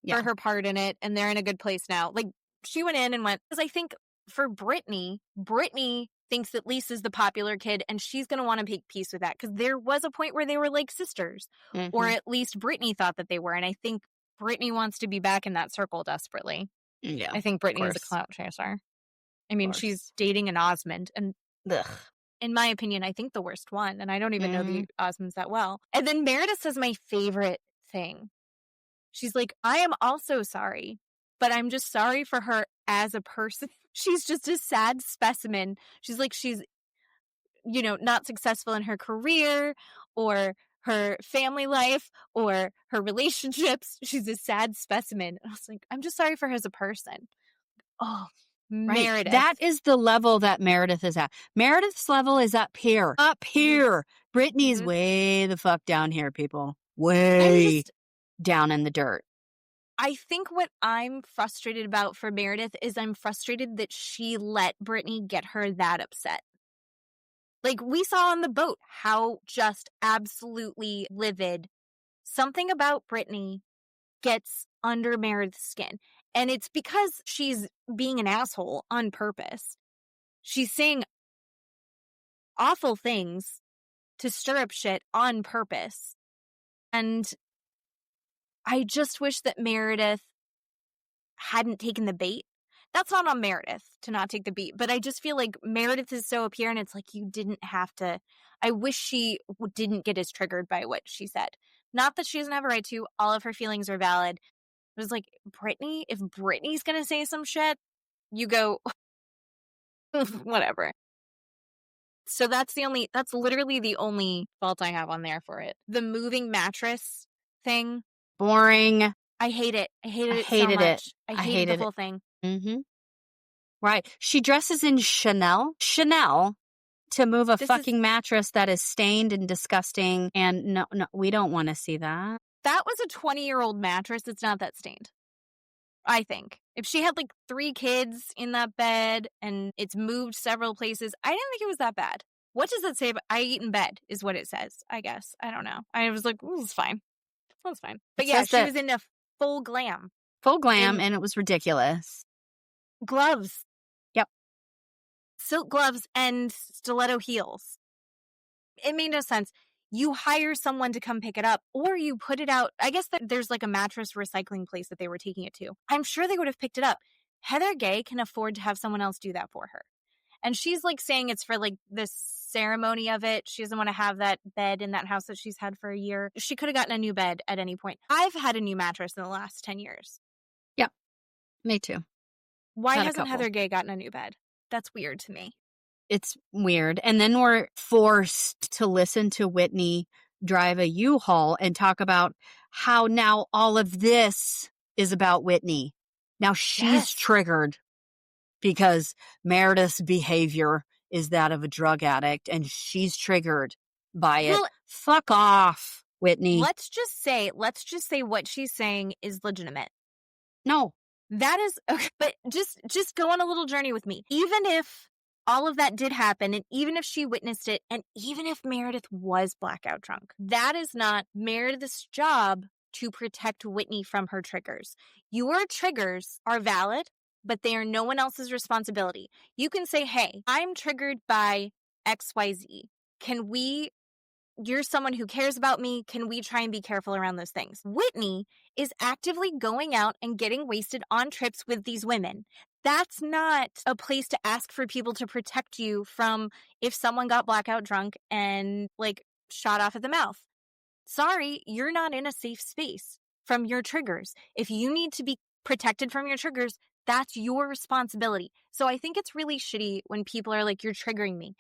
Speaker 3: for her part in it. And they're in a good place now. Like, she went in and went. Because I think for Brittany thinks that Lisa's the popular kid. And she's going to want to make peace with that. Because there was a point where they were like sisters. Or at least Brittany thought that they were. And I think Brittany wants to be back in that circle desperately.
Speaker 1: Yeah.
Speaker 3: I think Brittany is a clout chaser. I mean, she's dating an Osmond, and in my opinion, I think the worst one, and I don't even know the Osmonds that well. And then Meredith says my favorite thing. She's like, I am also sorry, but I'm just sorry for her as a person. She's just a sad specimen. She's like, she's, not successful in her career or her family life or her relationships. She's a sad specimen. I was like, I'm just sorry for her as a person. Oh,
Speaker 1: right.
Speaker 3: Meredith.
Speaker 1: That is the level that Meredith is at. Meredith's level is up here. Up here. Brittany's way the fuck down here, people. Way down in the dirt.
Speaker 3: I think what I'm frustrated about for Meredith is I'm frustrated that she let Brittany get her that upset. Like, we saw on the boat how just absolutely livid something about Brittany gets under Meredith's skin. And it's because she's being an asshole on purpose. She's saying awful things to stir up shit on purpose. And I just wish that Meredith hadn't taken the bait. That's not on Meredith to not take the bait, but I just feel like Meredith is so up here and it's like you didn't have to. I wish she didn't get as triggered by what she said. Not that she doesn't have a right to. All of her feelings are valid. It was like, Brittany, if Brittany's going to say some shit, you go, whatever. So that's literally the only fault I have on there for it. The moving mattress thing.
Speaker 1: Boring.
Speaker 3: I hate it. I hated
Speaker 1: I
Speaker 3: it so
Speaker 1: hated it.
Speaker 3: much. I
Speaker 1: I
Speaker 3: hated the
Speaker 1: hated it.
Speaker 3: whole thing.
Speaker 1: Mm-hmm. Right. She dresses in Chanel to move a fucking mattress that is stained and disgusting. And no, we don't want to see that.
Speaker 3: That was a 20-year-old mattress. It's not that stained, I think. If she had like 3 kids in that bed and it's moved several places, I didn't think it was that bad. What does it say about I eat in bed is what it says, I guess. I don't know. I was like, it's fine. That's fine. But yeah, she was in a full glam.
Speaker 1: Full glam, and it was ridiculous.
Speaker 3: Gloves.
Speaker 1: Yep.
Speaker 3: Silk gloves and stiletto heels. It made no sense. You hire someone to come pick it up, or you put it out. I guess that there's like a mattress recycling place that they were taking it to. I'm sure they would have picked it up. Heather Gay can afford to have someone else do that for her. And she's like saying it's for like the ceremony of it. She doesn't want to have that bed in that house that she's had for a year. She could have gotten a new bed at any point. I've had a new mattress in the last 10 years.
Speaker 1: Yep. Me too.
Speaker 3: Why hasn't Heather Gay gotten a new bed? That's weird to me.
Speaker 1: It's weird. And then we're forced to listen to Whitney drive a U-Haul and talk about how now all of this is about Whitney. Now she's triggered because Meredith's behavior is that of a drug addict and she's triggered by it. Fuck off, Whitney.
Speaker 3: Let's just say what she's saying is legitimate.
Speaker 1: No.
Speaker 3: That is okay, but just go on a little journey with me. Even if all of that did happen, and even if she witnessed it, and even if Meredith was blackout drunk, that is not Meredith's job to protect Whitney from her triggers. Your triggers are valid, but they are no one else's responsibility. You can say, hey, I'm triggered by XYZ. You're someone who cares about me. Can we try and be careful around those things? Whitney is actively going out and getting wasted on trips with these women. That's not a place to ask for people to protect you from if someone got blackout drunk and like shot off at the mouth. Sorry, you're not in a safe space from your triggers. If you need to be protected from your triggers, that's your responsibility. So I think it's really shitty when people are like, you're triggering me.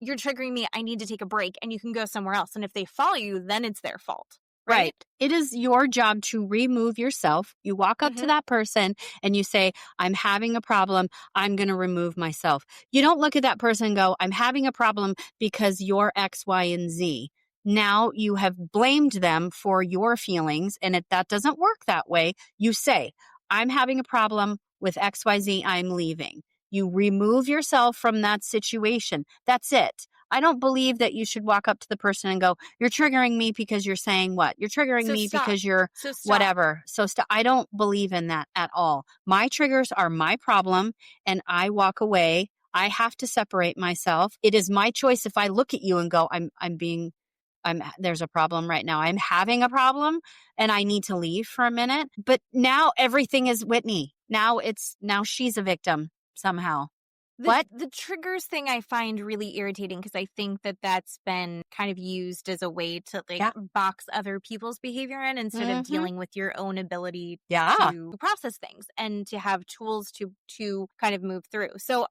Speaker 3: You're triggering me. I need to take a break and you can go somewhere else. And if they follow you, then it's their fault. Right?
Speaker 1: It is your job to remove yourself. You walk up to that person and you say, I'm having a problem. I'm going to remove myself. You don't look at that person and go, I'm having a problem because you're X, Y, and Z. Now you have blamed them for your feelings, and that doesn't work that way. You say, I'm having a problem with XYZ. I'm leaving. You remove yourself from that situation. That's it. I don't believe that you should walk up to the person and go, you're triggering me because you're saying what? You're triggering me because you're whatever. So I don't believe in that at all. My triggers are my problem and I walk away. I have to separate myself. It is my choice if I look at you and go, there's a problem right now. I'm having a problem and I need to leave for a minute. But now everything is Whitney. Now she's a victim somehow.
Speaker 3: The triggers thing I find really irritating because I think that that's been kind of used as a way to box other people's behavior in instead of dealing with your own ability to process things and to have tools to kind of move through. So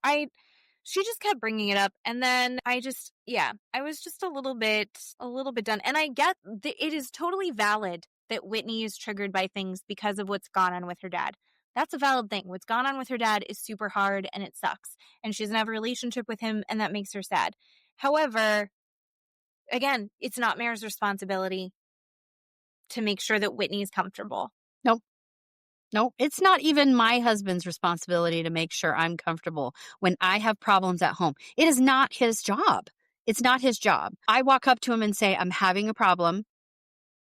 Speaker 3: she just kept bringing it up. And then I was just a little bit done. And I get that it is totally valid that Whitney is triggered by things because of what's gone on with her dad. That's a valid thing. What's gone on with her dad is super hard and it sucks. And she doesn't have a relationship with him and that makes her sad. However, again, it's not Mare's responsibility to make sure that Whitney is comfortable.
Speaker 1: No, it's not even my husband's responsibility to make sure I'm comfortable when I have problems at home. It is not his job. It's not his job. I walk up to him and say, I'm having a problem.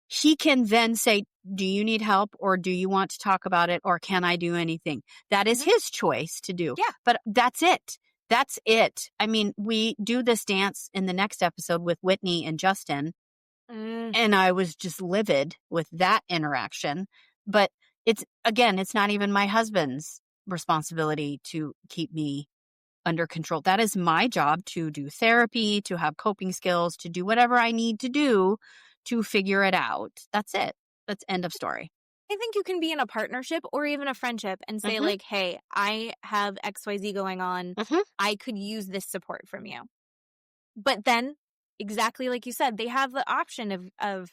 Speaker 1: He can then say, do you need help or do you want to talk about it or can I do anything? That is his choice to do.
Speaker 3: Yeah.
Speaker 1: But that's it. That's it. I mean, we do this dance in the next episode with Whitney and Justin. And I was just livid with that interaction. But it's not even my husband's responsibility to keep me under control. That is my job to do therapy, to have coping skills, to do whatever I need to do to figure it out. That's it. That's end of story.
Speaker 3: I think you can be in a partnership or even a friendship and say like, hey, I have XYZ going on. I could use this support from you. But then, exactly like you said, they have the option of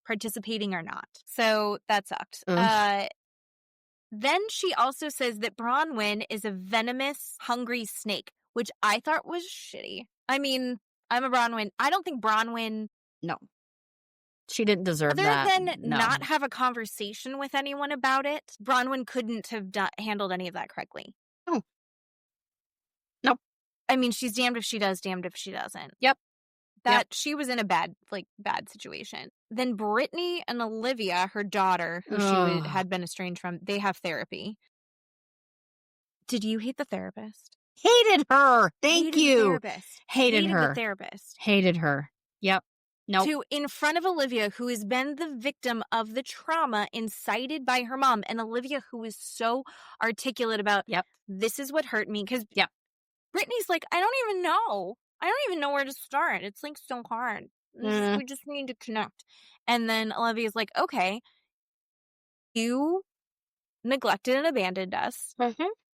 Speaker 3: participating or not. So that sucked.
Speaker 1: Ugh.
Speaker 3: Then she also says that Bronwyn is a venomous, hungry snake, which I thought was shitty. I mean, I'm a Bronwyn. I don't think Bronwyn,
Speaker 1: No. She didn't deserve
Speaker 3: other
Speaker 1: that.
Speaker 3: than
Speaker 1: No.
Speaker 3: not have a conversation with anyone about it, Bronwyn couldn't have handled any of that correctly.
Speaker 1: No. Nope.
Speaker 3: I mean, she's damned if she does, damned if she doesn't.
Speaker 1: Yep.
Speaker 3: She was in a bad situation. Then Brittany and Olivia, her daughter, who
Speaker 1: Ugh.
Speaker 3: she had been estranged from, they have therapy. Did you hate the therapist?
Speaker 1: Hated her.
Speaker 3: Hated
Speaker 1: Thank you.
Speaker 3: The therapist.
Speaker 1: Hated her.
Speaker 3: The therapist.
Speaker 1: Hated her. Yep. Nope.
Speaker 3: In front of Olivia, who has been the victim of the trauma incited by her mom, and Olivia, who is so articulate about, this is what hurt me. Because Brittany's like, I don't even know. I don't even know where to start. It's like so hard. We just need to connect. And then Olivia's like, okay, you neglected and abandoned us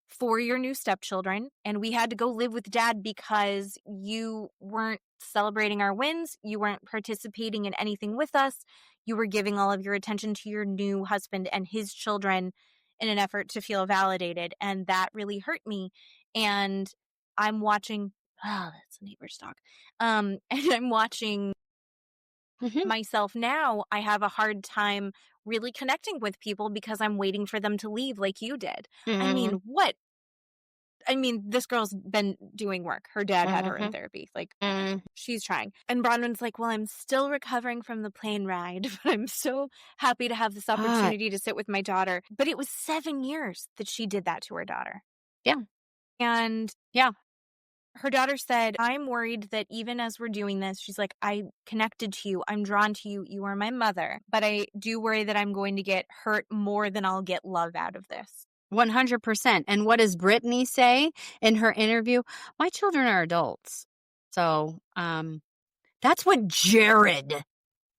Speaker 3: for your new stepchildren, and we had to go live with Dad because you weren't celebrating our wins. You weren't participating in anything with us. You were giving all of your attention to your new husband and his children in an effort to feel validated. And that really hurt me. And I'm watching, that's a neighbor's dog. And I'm watching myself now. I have a hard time really connecting with people because I'm waiting for them to leave like you did. I mean, what? I mean, this girl's been doing work. Her dad had her in therapy. Like, she's trying. And Bronwyn's like, well, I'm still recovering from the plane ride, but I'm so happy to have this opportunity to sit with my daughter. But it was 7 years that she did that to her daughter.
Speaker 1: Yeah.
Speaker 3: And her daughter said, I'm worried that even as we're doing this, she's like, I connected to you. I'm drawn to you. You are my mother. But I do worry that I'm going to get hurt more than I'll get love out of this.
Speaker 1: 100%. And what does Brittany say in her interview? My children are adults. So that's what Jared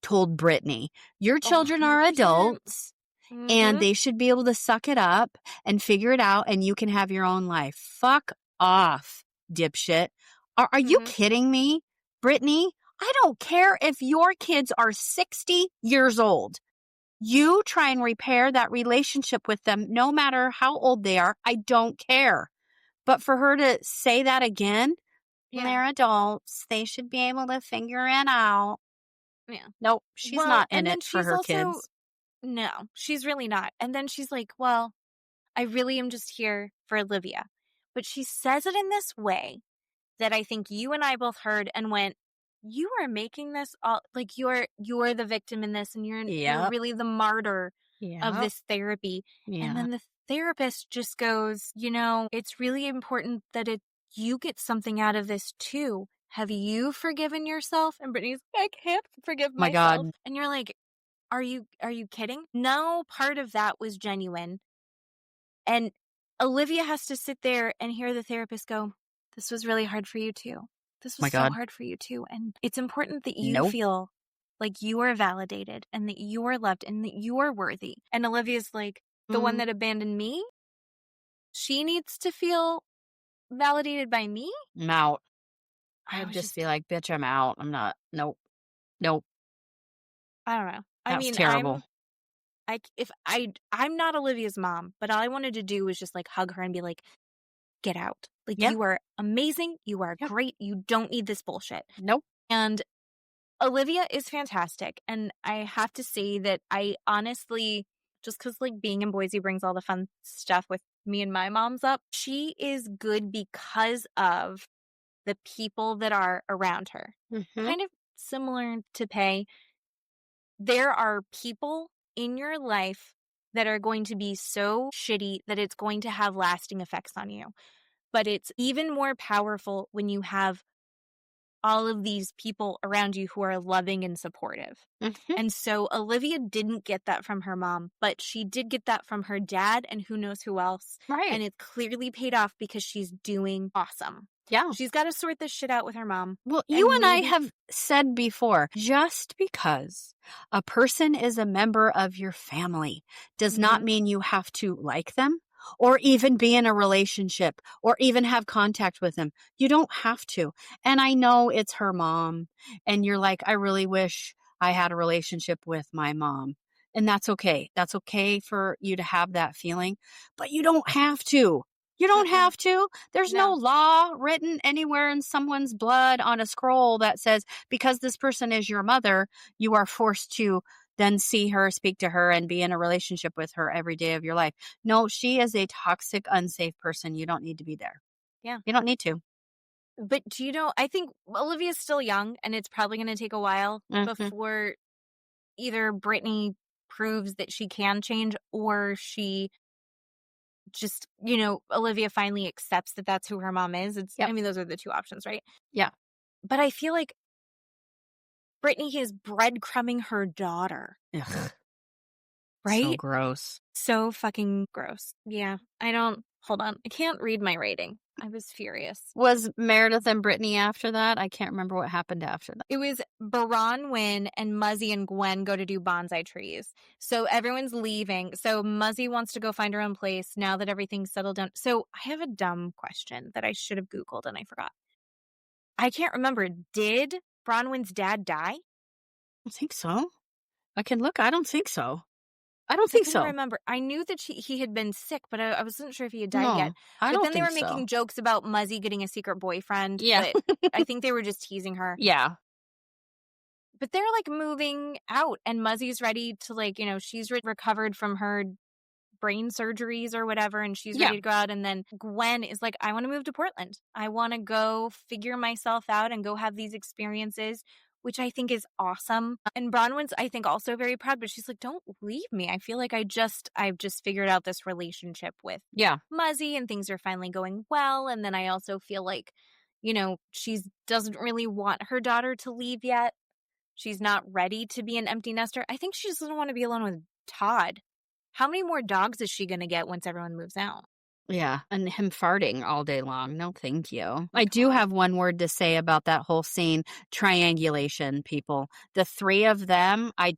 Speaker 1: told Brittany. Your children are adults. And they should be able to suck it up and figure it out, and you can have your own life. Fuck off, dipshit. Are you kidding me, Brittany? I don't care if your kids are 60 years old. You try and repair that relationship with them, no matter how old they are. I don't care. But for her to say that again, they're adults. They should be able to figure it out.
Speaker 3: Yeah.
Speaker 1: Nope, she's not in it for her kids.
Speaker 3: No, she's really not. And then she's like, well, I really am just here for Olivia. But she says it in this way that I think you and I both heard and went, you are making this all like you're the victim in this, and you're really the martyr of this therapy. And then the therapist just goes, it's really important that you get something out of this too. Have you forgiven yourself? And Brittany's like, I can't forgive myself. My God. And you're like, are you kidding? No part of that was genuine. And Olivia has to sit there and hear the therapist go, this was really hard for you too. This was so hard for you too. And it's important that you feel like you are validated and that you are loved and that you are worthy. And Olivia's like, the one that abandoned me, she needs to feel validated by me?
Speaker 1: I'm out. I would just be like, bitch, I'm out. I'm not. Nope.
Speaker 3: I don't know.
Speaker 1: That's terrible.
Speaker 3: I'm not Olivia's mom, but all I wanted to do was just like hug her and be like, get out. Like, you are amazing. You are great. You don't need this bullshit.
Speaker 1: Nope.
Speaker 3: And Olivia is fantastic. And I have to say that I honestly, just because like being in Boise brings all the fun stuff with me and my moms up, she is good because of the people that are around her. Kind of similar to Pay. There are people in your life that are going to be so shitty that it's going to have lasting effects on you. But it's even more powerful when you have all of these people around you who are loving and supportive. And so Olivia didn't get that from her mom, but she did get that from her dad and who knows who else.
Speaker 1: Right.
Speaker 3: And it clearly paid off because she's doing awesome.
Speaker 1: Yeah.
Speaker 3: She's got to sort this shit out with her mom.
Speaker 1: Well, you and I have said before, just because a person is a member of your family does not mean you have to like them or even be in a relationship or even have contact with them. You don't have to. And I know it's her mom and you're like, I really wish I had a relationship with my mom. And that's okay. That's okay for you to have that feeling, but you don't have to. You don't have to. There's no law written anywhere in someone's blood on a scroll that says because this person is your mother, you are forced to then see her, speak to her, and be in a relationship with her every day of your life. No, she is a toxic, unsafe person. You don't need to be there.
Speaker 3: Yeah.
Speaker 1: You don't need to.
Speaker 3: But do you know, I think Olivia's still young, and it's probably going to take a while before either Britani proves that she can change, or she just, Olivia finally accepts that that's who her mom is. I mean, those are the two options, right?
Speaker 1: Yeah.
Speaker 3: But I feel like Britani is breadcrumbing her daughter.
Speaker 1: Ugh.
Speaker 3: Right?
Speaker 1: So gross.
Speaker 3: So fucking gross. Yeah. Hold on. I can't read my rating. I was furious.
Speaker 1: Was Meredith and Britani after that? I can't remember what happened after that.
Speaker 3: It was Bronwyn and Muzzy and Gwen go to do bonsai trees. So everyone's leaving. So Muzzy wants to go find her own place now that everything's settled down. So I have a dumb question that I should have Googled and I forgot. I can't remember. Did Bronwyn's dad die?
Speaker 1: I think so. I can look. I don't think so. I don't think so.
Speaker 3: I remember. I knew that he had been sick, but I wasn't sure if he had died yet.
Speaker 1: I don't
Speaker 3: But then they were
Speaker 1: think so.
Speaker 3: making jokes about Muzzy getting a secret boyfriend.
Speaker 1: Yeah.
Speaker 3: But I think they were just teasing her.
Speaker 1: Yeah.
Speaker 3: But they're like moving out, and Muzzy's ready to she's recovered from her brain surgeries or whatever, and she's ready to go out. And then Gwen is like, I want to move to Portland. I want to go figure myself out and go have these experiences, which I think is awesome. And Bronwyn's, I think, also very proud, but she's like, don't leave me. I feel like I've just figured out this relationship with Muzzy, and things are finally going well. And then I also feel like, she doesn't really want her daughter to leave yet. She's not ready to be an empty nester. I think she just doesn't want to be alone with Todd. How many more dogs is she going to get once everyone moves out?
Speaker 1: Yeah, and him farting all day long. No, thank you. I do have one word to say about that whole scene. Triangulation, people. The three of them, I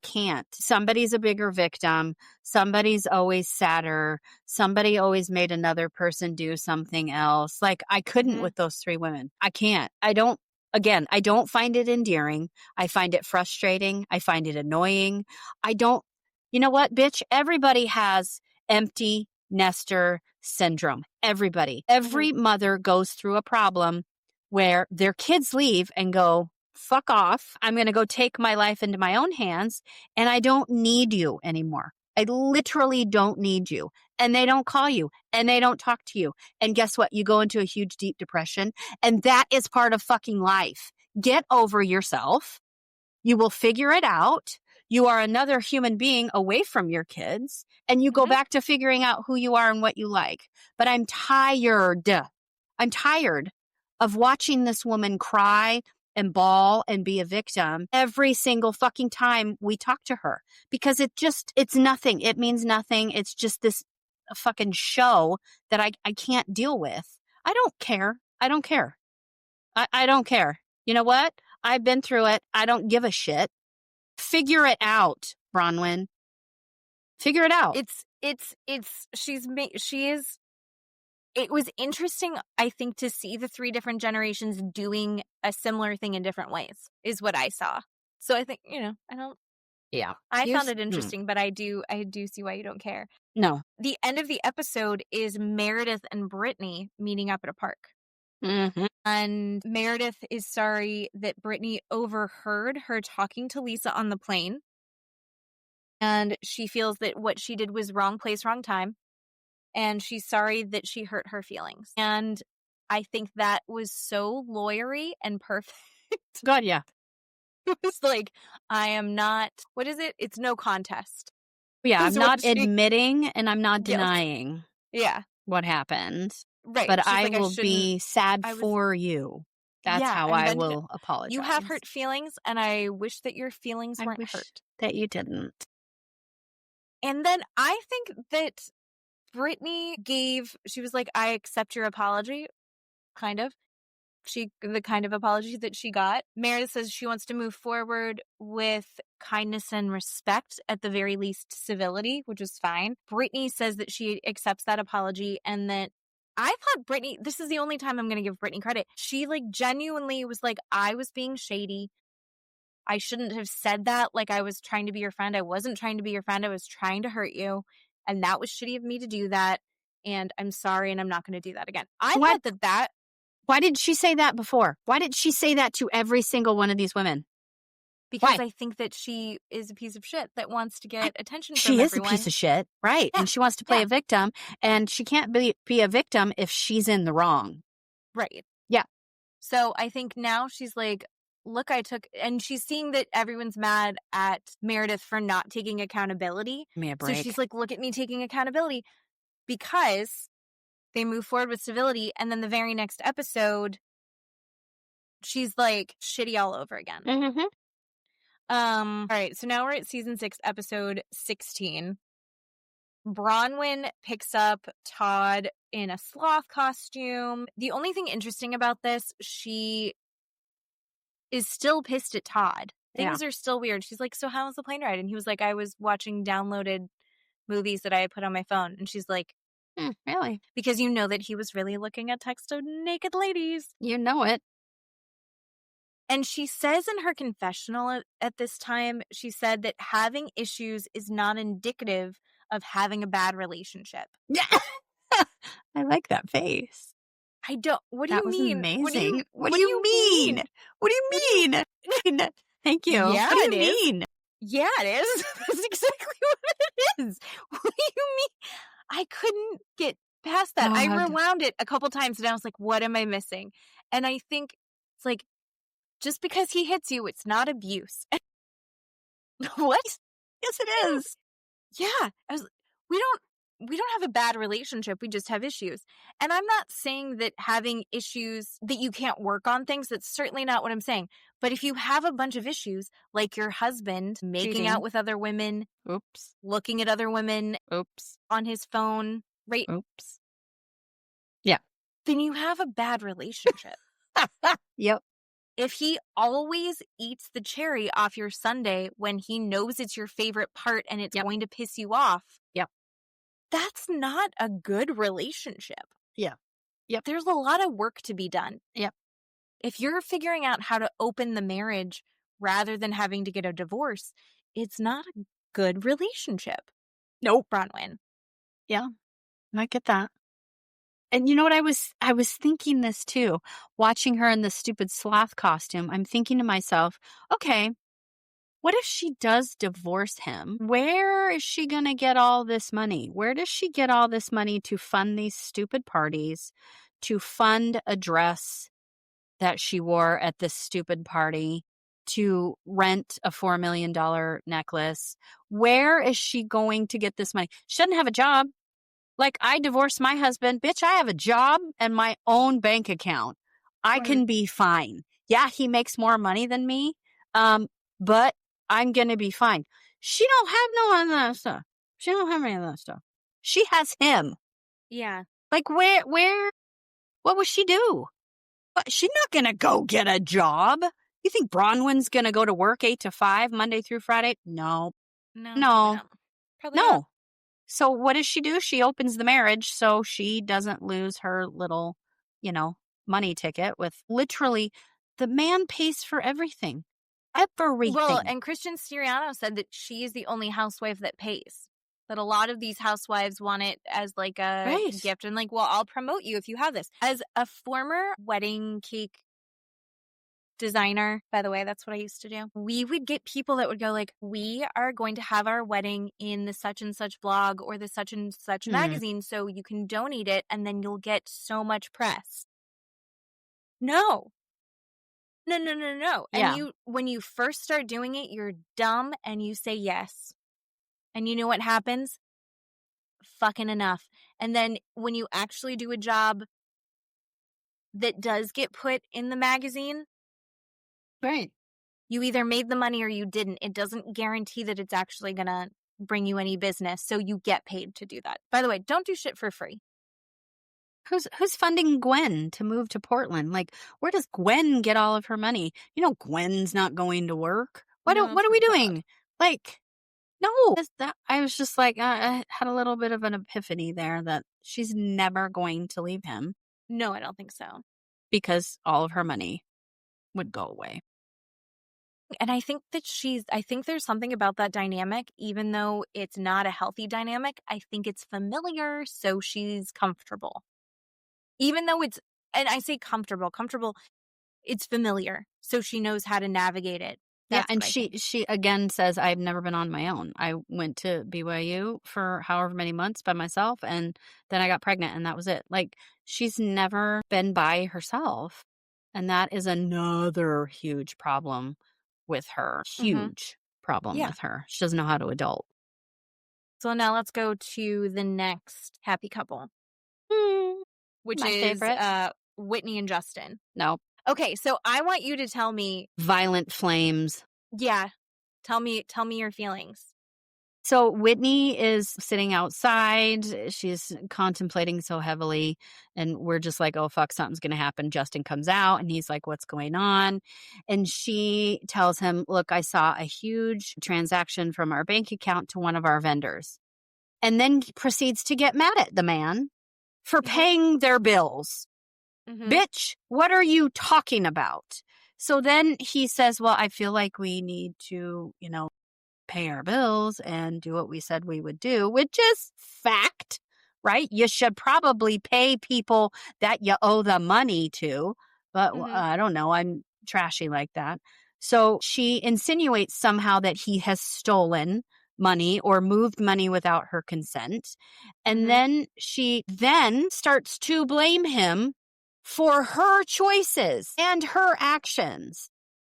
Speaker 1: can't. Somebody's a bigger victim. Somebody's always sadder. Somebody always made another person do something else. Like, I couldn't with those three women. I can't. I don't find it endearing. I find it frustrating. I find it annoying. You know what, bitch? Everybody has empty nester syndrome. Everybody. Every mother goes through a problem where their kids leave and go, fuck off. I'm going to go take my life into my own hands, and I don't need you anymore. I literally don't need you. And they don't call you, and they don't talk to you. And guess what? You go into a huge, deep depression, and that is part of fucking life. Get over yourself. You will figure it out. You are another human being away from your kids, and you go back to figuring out who you are and what you like. But I'm tired. I'm tired of watching this woman cry and bawl and be a victim every single fucking time we talk to her, because it's nothing. It means nothing. It's just this fucking show that I can't deal with. I don't care. I don't care. I don't care. You know what? I've been through it. I don't give a shit. Figure it out, Bronwyn. Figure it out.
Speaker 3: It was interesting, I think, to see the three different generations doing a similar thing in different ways, is what I saw. So I think, I found it interesting, but I do see why you don't care.
Speaker 1: No.
Speaker 3: The end of the episode is Meredith and Britani meeting up at a park.
Speaker 1: Mm-hmm.
Speaker 3: And Meredith is sorry that Britani overheard her talking to Lisa on the plane. And she feels that what she did was wrong place, wrong time. And she's sorry that she hurt her feelings. And I think that was so lawyery and perfect.
Speaker 1: God, yeah.
Speaker 3: It was like, I am not, what is it? It's no contest.
Speaker 1: Yeah, I'm not admitting and I'm not denying what happened.
Speaker 3: Right.
Speaker 1: But I will be sad for you. That's how I will apologize.
Speaker 3: You have hurt feelings, and I wish that your feelings weren't hurt.
Speaker 1: That you didn't.
Speaker 3: And then I think that Britani she was like, I accept your apology, kind of. The kind of apology that she got. Meredith says she wants to move forward with kindness and respect, at the very least civility, which is fine. Britani says that she accepts that apology, and that I thought Britani, this is the only time I'm going to give Britani credit. She genuinely was like, I was being shady. I shouldn't have said that like I was trying to be your friend. I wasn't trying to be your friend. I was trying to hurt you. And that was shitty of me to do that. And I'm sorry, and I'm not going to do that again. I
Speaker 1: What?
Speaker 3: thought that
Speaker 1: Why did she say that before? Why did she say that to every single one of these women?
Speaker 3: because
Speaker 1: Why?
Speaker 3: I think that she is a piece of shit that wants to get attention from
Speaker 1: She is
Speaker 3: everyone.
Speaker 1: a piece of shit, right?
Speaker 3: Yeah,
Speaker 1: And she wants to play
Speaker 3: yeah.
Speaker 1: a victim, and she can't be a victim if she's in the wrong.
Speaker 3: Right.
Speaker 1: Yeah.
Speaker 3: So I think now she's like, look, and she's seeing that everyone's mad at Meredith for not taking accountability.
Speaker 1: Give me a
Speaker 3: So
Speaker 1: break.
Speaker 3: she's like, look at me taking accountability, because they move forward with civility. And then the very next episode, she's like shitty all over again.
Speaker 1: Mm-hmm.
Speaker 3: All right. So now we're at season 6, episode 16. Bronwyn picks up Todd in a sloth costume. The only thing interesting about this, she is still pissed at Todd. Things are still weird. She's like, so how was the plane ride? And he was like, I was watching downloaded movies that I had put on my phone. And she's like,
Speaker 1: Really?
Speaker 3: because you know that he was really looking at text of naked ladies.
Speaker 1: You know it.
Speaker 3: And she says in her confessional at this time, she said that having issues is not indicative of having a bad relationship.
Speaker 1: Yeah. I like that face.
Speaker 3: I don't. What do
Speaker 1: That
Speaker 3: you
Speaker 1: was
Speaker 3: mean?
Speaker 1: amazing. What do you mean? What do you mean? Thank you.
Speaker 3: Yeah,
Speaker 1: what do you
Speaker 3: it is.
Speaker 1: mean?
Speaker 3: Yeah, it is. That's exactly what it is. What do you mean? I couldn't get past that. I
Speaker 1: God.
Speaker 3: rewound it a couple times and I was like, what am I missing? And I think it's like, just because he hits you, it's not abuse. What?
Speaker 1: Yes, it is.
Speaker 3: Yeah. We don't have a bad relationship. We just have issues. And I'm not saying that having issues, that you can't work on things. That's certainly not what I'm saying. But if you have a bunch of issues, like your husband making
Speaker 1: Cheating.
Speaker 3: out with other women,
Speaker 1: Oops.
Speaker 3: looking at other women
Speaker 1: Oops.
Speaker 3: on his phone, right?
Speaker 1: Oops. Yeah.
Speaker 3: Then you have a bad relationship.
Speaker 1: Yep.
Speaker 3: If he always eats the cherry off your sundae when he knows it's your favorite part and it's going to piss you off.
Speaker 1: Yep.
Speaker 3: That's not a good relationship.
Speaker 1: Yeah. Yep.
Speaker 3: There's a lot of work to be done.
Speaker 1: Yep.
Speaker 3: If you're figuring out how to open the marriage rather than having to get a divorce, it's not a good relationship.
Speaker 1: Nope.
Speaker 3: Bronwyn.
Speaker 1: Yeah. I get that. And you know what, I was thinking this too, watching her in the stupid sloth costume. I'm thinking to myself, okay, what if she does divorce him? Where is she going to get all this money? Where does she get all this money to fund these stupid parties, to fund a dress that she wore at this stupid party, to rent a $4 million necklace? Where is she going to get this money? She doesn't have a job. Like, I divorced my husband. Bitch, I have a job and my own bank account. I can be fine. Yeah, he makes more money than me, but I'm going to be fine. She don't have no of that stuff. She don't have any of that stuff. She has him.
Speaker 3: Yeah.
Speaker 1: Like, where, what would she do? But she's not going to go get a job. You think Bronwyn's going to go to work 8 to 5, Monday through Friday? No.
Speaker 3: No. Probably not.
Speaker 1: So what does she do? She opens the marriage so she doesn't lose her little, money ticket with literally the man pays for everything. Everything.
Speaker 3: Well, and Christian Siriano said that she is the only housewife that pays. That a lot of these housewives want it as like a gift. And like, well, I'll promote you if you have this. As a former wedding cake designer, by the way, that's what I used to do. We would get people that would go like, we are going to have our wedding in the such and such blog or the such and such magazine, so you can donate it and then you'll get so much press. No. And when you first start doing it, you're dumb and you say yes. And you know what happens? Fucking enough. And then when you actually do a job that does get put in the magazine,
Speaker 1: right,
Speaker 3: you either made the money or you didn't. It doesn't guarantee that it's actually going to bring you any business, so you get paid to do that. By the way, don't do shit for free.
Speaker 1: Who's funding Gwen to move to Portland? Like, where does Gwen get all of her money? Gwen's not going to work. What are we doing? Like, no. I was just like, I had a little bit of an epiphany there that she's never going to leave him.
Speaker 3: No, I don't think so.
Speaker 1: Because all of her money would go away.
Speaker 3: And I think there's something about that dynamic, even though it's not a healthy dynamic, I think it's familiar, so she's comfortable. Even though and I say comfortable, it's familiar, so she knows how to navigate it.
Speaker 1: Yeah,
Speaker 3: That's
Speaker 1: and
Speaker 3: what I think.
Speaker 1: she again says, I've never been on my own. I went to BYU for however many months by myself, and then I got pregnant, and that was it. Like, she's never been by herself. And that is another huge problem with her. Huge problem
Speaker 3: Yeah.
Speaker 1: with her. She doesn't know how to adult.
Speaker 3: So now let's go to the next happy couple, which
Speaker 1: My
Speaker 3: is
Speaker 1: favorite.
Speaker 3: Whitney and Justin.
Speaker 1: No.
Speaker 3: Okay, so I want you to tell me.
Speaker 1: Violent flames.
Speaker 3: Yeah, tell me your feelings.
Speaker 1: So Whitney is sitting outside. She's contemplating so heavily. And we're just like, oh, fuck, something's going to happen. Justin comes out and he's like, what's going on? And she tells him, look, I saw a huge transaction from our bank account to one of our vendors. And then proceeds to get mad at the man for paying their bills. Bitch, what are you talking about? So then he says, well, I feel like we need to, pay our bills and do what we said we would do, which is fact, right? You should probably pay people that you owe the money to, but I don't know. I'm trashy like that. So she insinuates somehow that he has stolen money or moved money without her consent. And then she then starts to blame him for her choices and her actions.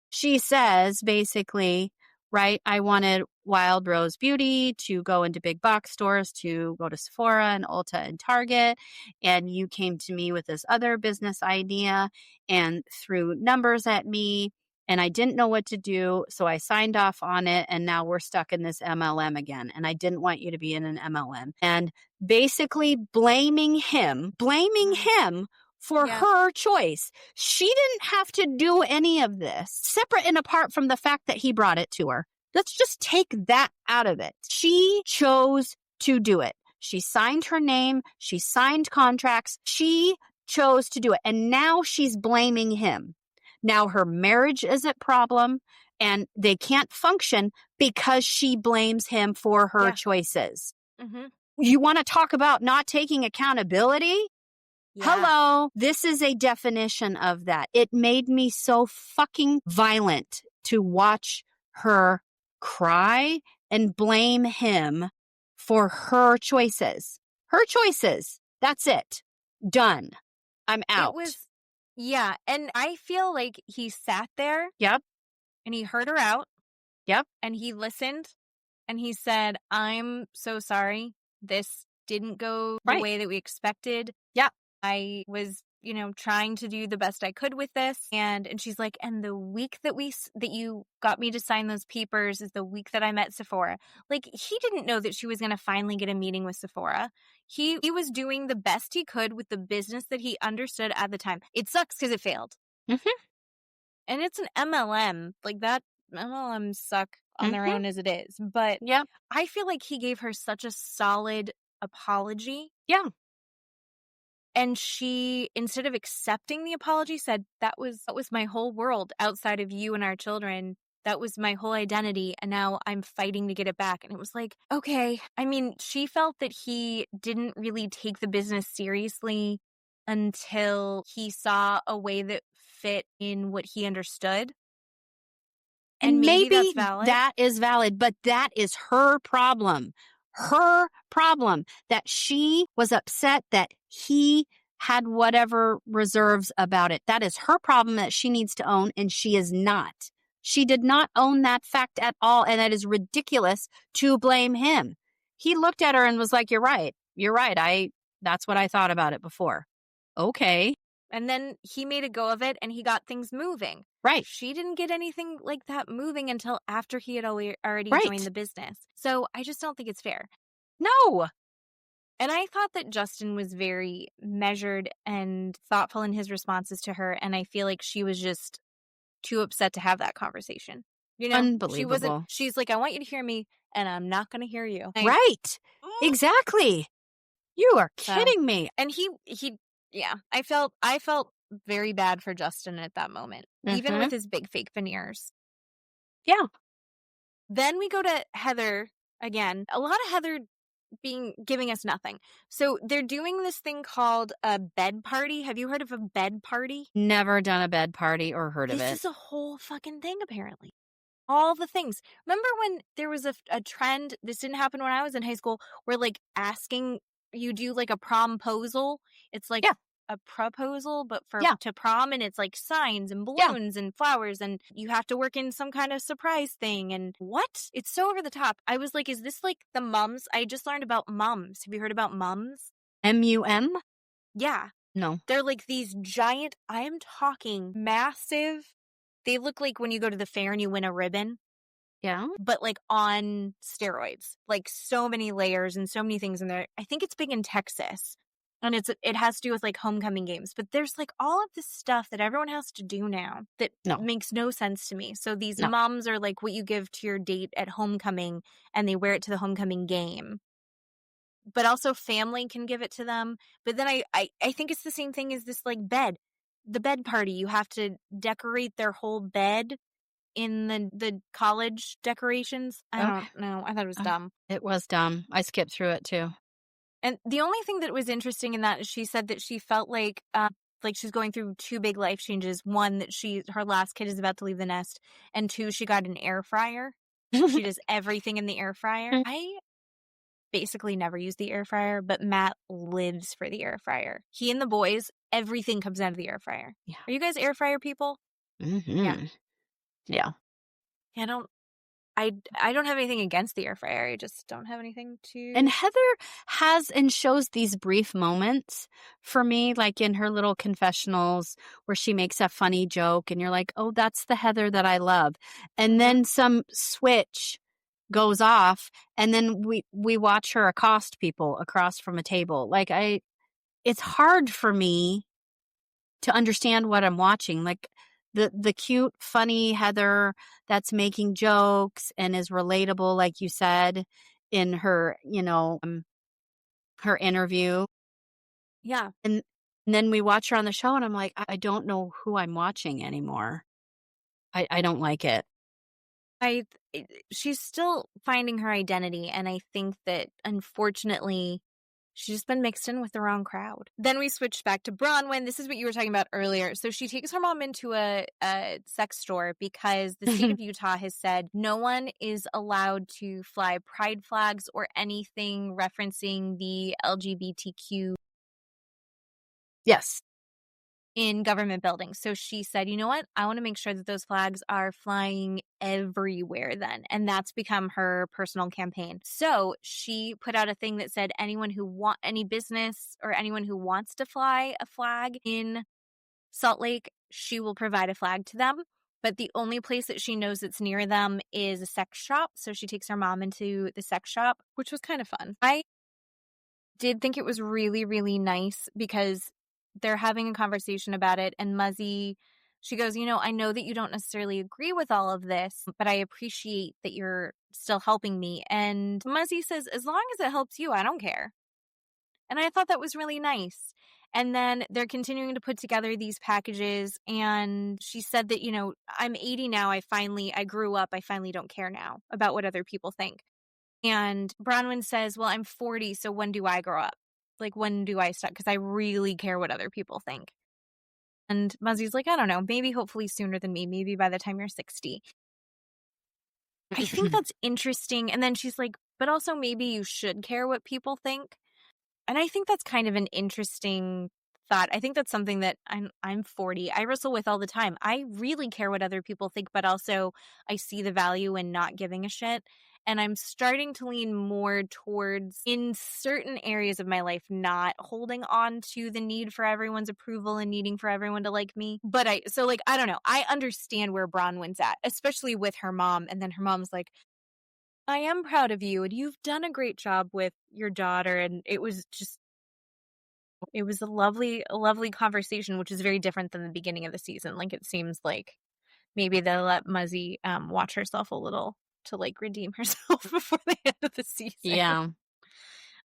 Speaker 1: She says basically, right, I wanted Wild Rose Beauty to go into big box stores, to go to Sephora and Ulta and Target. And you came to me with this other business idea and threw numbers at me. And I didn't know what to do. So I signed off on it. And now we're stuck in this MLM again. And I didn't want you to be in an MLM. And basically blaming him for her choice. She didn't have to do any of this, separate and apart from the fact that he brought it to her. Let's just take that out of it. She chose to do it. She signed her name. She signed contracts. She chose to do it. And now she's blaming him. Now her marriage is at problem and they can't function because she blames him for her choices. You want to talk about not taking accountability? Yeah. Hello, this is a definition of that. It made me so fucking violent to watch her cry and blame him for her choices. Her choices. That's it. Done. I'm out.
Speaker 3: And I feel like he sat there.
Speaker 1: Yep.
Speaker 3: And he heard her out.
Speaker 1: Yep.
Speaker 3: And he listened and he said, I'm so sorry. This didn't go the way that we expected.
Speaker 1: Yeah.
Speaker 3: I was, trying to do the best I could with this. And she's like, and the week that you got me to sign those papers is the week that I met Sephora. Like, he didn't know that she was going to finally get a meeting with Sephora. He was doing the best he could with the business that he understood at the time. It sucks because it failed. And it's an MLM. Like, that MLMs suck on their own as it is. But I feel like he gave her such a solid apology.
Speaker 1: Yeah.
Speaker 3: And she, instead of accepting the apology, said, that was my whole world outside of you and our children. That was my whole identity. And now I'm fighting to get it back. And it was like, okay. I mean, she felt that he didn't really take the business seriously until he saw a way that fit in what he understood.
Speaker 1: And maybe that's valid. That is valid, but that is her problem. Her problem that she was upset that he had whatever reserves about it. That is her problem that she needs to own, and she is not. She did not own that fact at all, and that is ridiculous to blame him. He looked at her and was like, you're right. You're right. That's what I thought about it before. Okay.
Speaker 3: And then he made a go of it and he got things moving.
Speaker 1: Right.
Speaker 3: She didn't get anything like that moving until after he had already joined the business. So I just don't think it's fair.
Speaker 1: No.
Speaker 3: And I thought that Justin was very measured and thoughtful in his responses to her. And I feel like she was just too upset to have that conversation.
Speaker 1: Unbelievable.
Speaker 3: She's like, I want you to hear me and I'm not going to hear you.
Speaker 1: Right. Exactly. You are kidding me.
Speaker 3: And I felt very bad for Justin at that moment, even with his big fake veneers.
Speaker 1: Yeah.
Speaker 3: Then we go to Heather again. A lot of Heather giving us nothing. So they're doing this thing called a bed party. Have you heard of a bed party?
Speaker 1: Never done a bed party or heard of
Speaker 3: This
Speaker 1: it.
Speaker 3: is a whole fucking thing, apparently. All the things. Remember when there was a trend, this didn't happen when I was in high school, where like asking, you do like a promposal. It's like a proposal, but to prom, and it's like signs and balloons and flowers, and you have to work in some kind of surprise thing. And what? It's so over the top. I was like, is this like the mums? I just learned about mums. Have you heard about mums?
Speaker 1: MUM?
Speaker 3: Yeah.
Speaker 1: No.
Speaker 3: They're like these giant, I'm talking massive. They look like when you go to the fair and you win a ribbon.
Speaker 1: Yeah.
Speaker 3: But like on steroids. Like so many layers and so many things in there. I think it's big in Texas. And it has to do with like homecoming games. But there's like all of this stuff that everyone has to do now that makes no sense to me. So these moms are like what you give to your date at homecoming, and they wear it to the homecoming game. But also family can give it to them. But then I think it's the same thing as this like bed. The bed party. You have to decorate their whole bed in the college decorations. I don't know. I thought it was dumb.
Speaker 1: It was dumb. I skipped through it too.
Speaker 3: And the only thing that was interesting in that is she said that she felt like she's going through two big life changes. One, that her last kid is about to leave the nest. And two, she got an air fryer. She does everything in the air fryer. I basically never use the air fryer, but Matt lives for the air fryer. He and the boys, everything comes out of the air fryer. Yeah. Are you guys air fryer people?
Speaker 1: Mm-hmm. Yeah.
Speaker 3: I don't have anything against the air fryer. I just don't have anything to.
Speaker 1: And Heather has and shows these brief moments for me, like in her little confessionals where she makes a funny joke and you're like, oh, that's the Heather that I love. And then some switch goes off and then we watch her accost people across from a table. Like it's hard for me to understand what I'm watching. Like the cute, funny Heather that's making jokes and is relatable, like you said, in her, her interview.
Speaker 3: Yeah.
Speaker 1: And then we watch her on the show and I'm like, I don't know who I'm watching anymore. I don't like it.
Speaker 3: She's still finding her identity. And I think that unfortunately, she's just been mixed in with the wrong crowd. Then we switched back to Bronwyn. This is what you were talking about earlier. So she takes her mom into a sex store because the state of Utah has said no one is allowed to fly pride flags or anything referencing the LGBTQ.
Speaker 1: Yes.
Speaker 3: In government buildings. So she said, you know what? I want to make sure that those flags are flying everywhere then. And that's become her personal campaign. So she put out a thing that said any business or anyone who wants to fly a flag in Salt Lake, she will provide a flag to them. But the only place that she knows that's near them is a sex shop. So she takes her mom into the sex shop, which was kind of fun. I did think it was really, really nice because they're having a conversation about it, and Muzzy, she goes, I know that you don't necessarily agree with all of this, but I appreciate that you're still helping me. And Muzzy says, as long as it helps you, I don't care. And I thought that was really nice. And then they're continuing to put together these packages, and she said that, I'm 80 now, I grew up, I finally don't care now about what other people think. And Bronwyn says, well, I'm 40, so when do I grow up? Like, when do I stop? Because I really care what other people think. And Muzzy's like, I don't know, maybe hopefully sooner than me, maybe by the time you're 60. I think that's interesting. And then she's like, but also maybe you should care what people think. And I think that's kind of an interesting thought. I think that's something that I'm 40. I wrestle with all the time. I really care what other people think, but also I see the value in not giving a shit. And I'm starting to lean more towards, in certain areas of my life, not holding on to the need for everyone's approval and needing for everyone to like me. But I don't know. I understand where Bronwyn's at, especially with her mom. And then her mom's like, I am proud of you and you've done a great job with your daughter. And it was a lovely conversation, which is very different than the beginning of the season. Like, it seems like maybe they'll let Muzzy watch herself a little to like redeem herself before the end of the season.
Speaker 1: Yeah.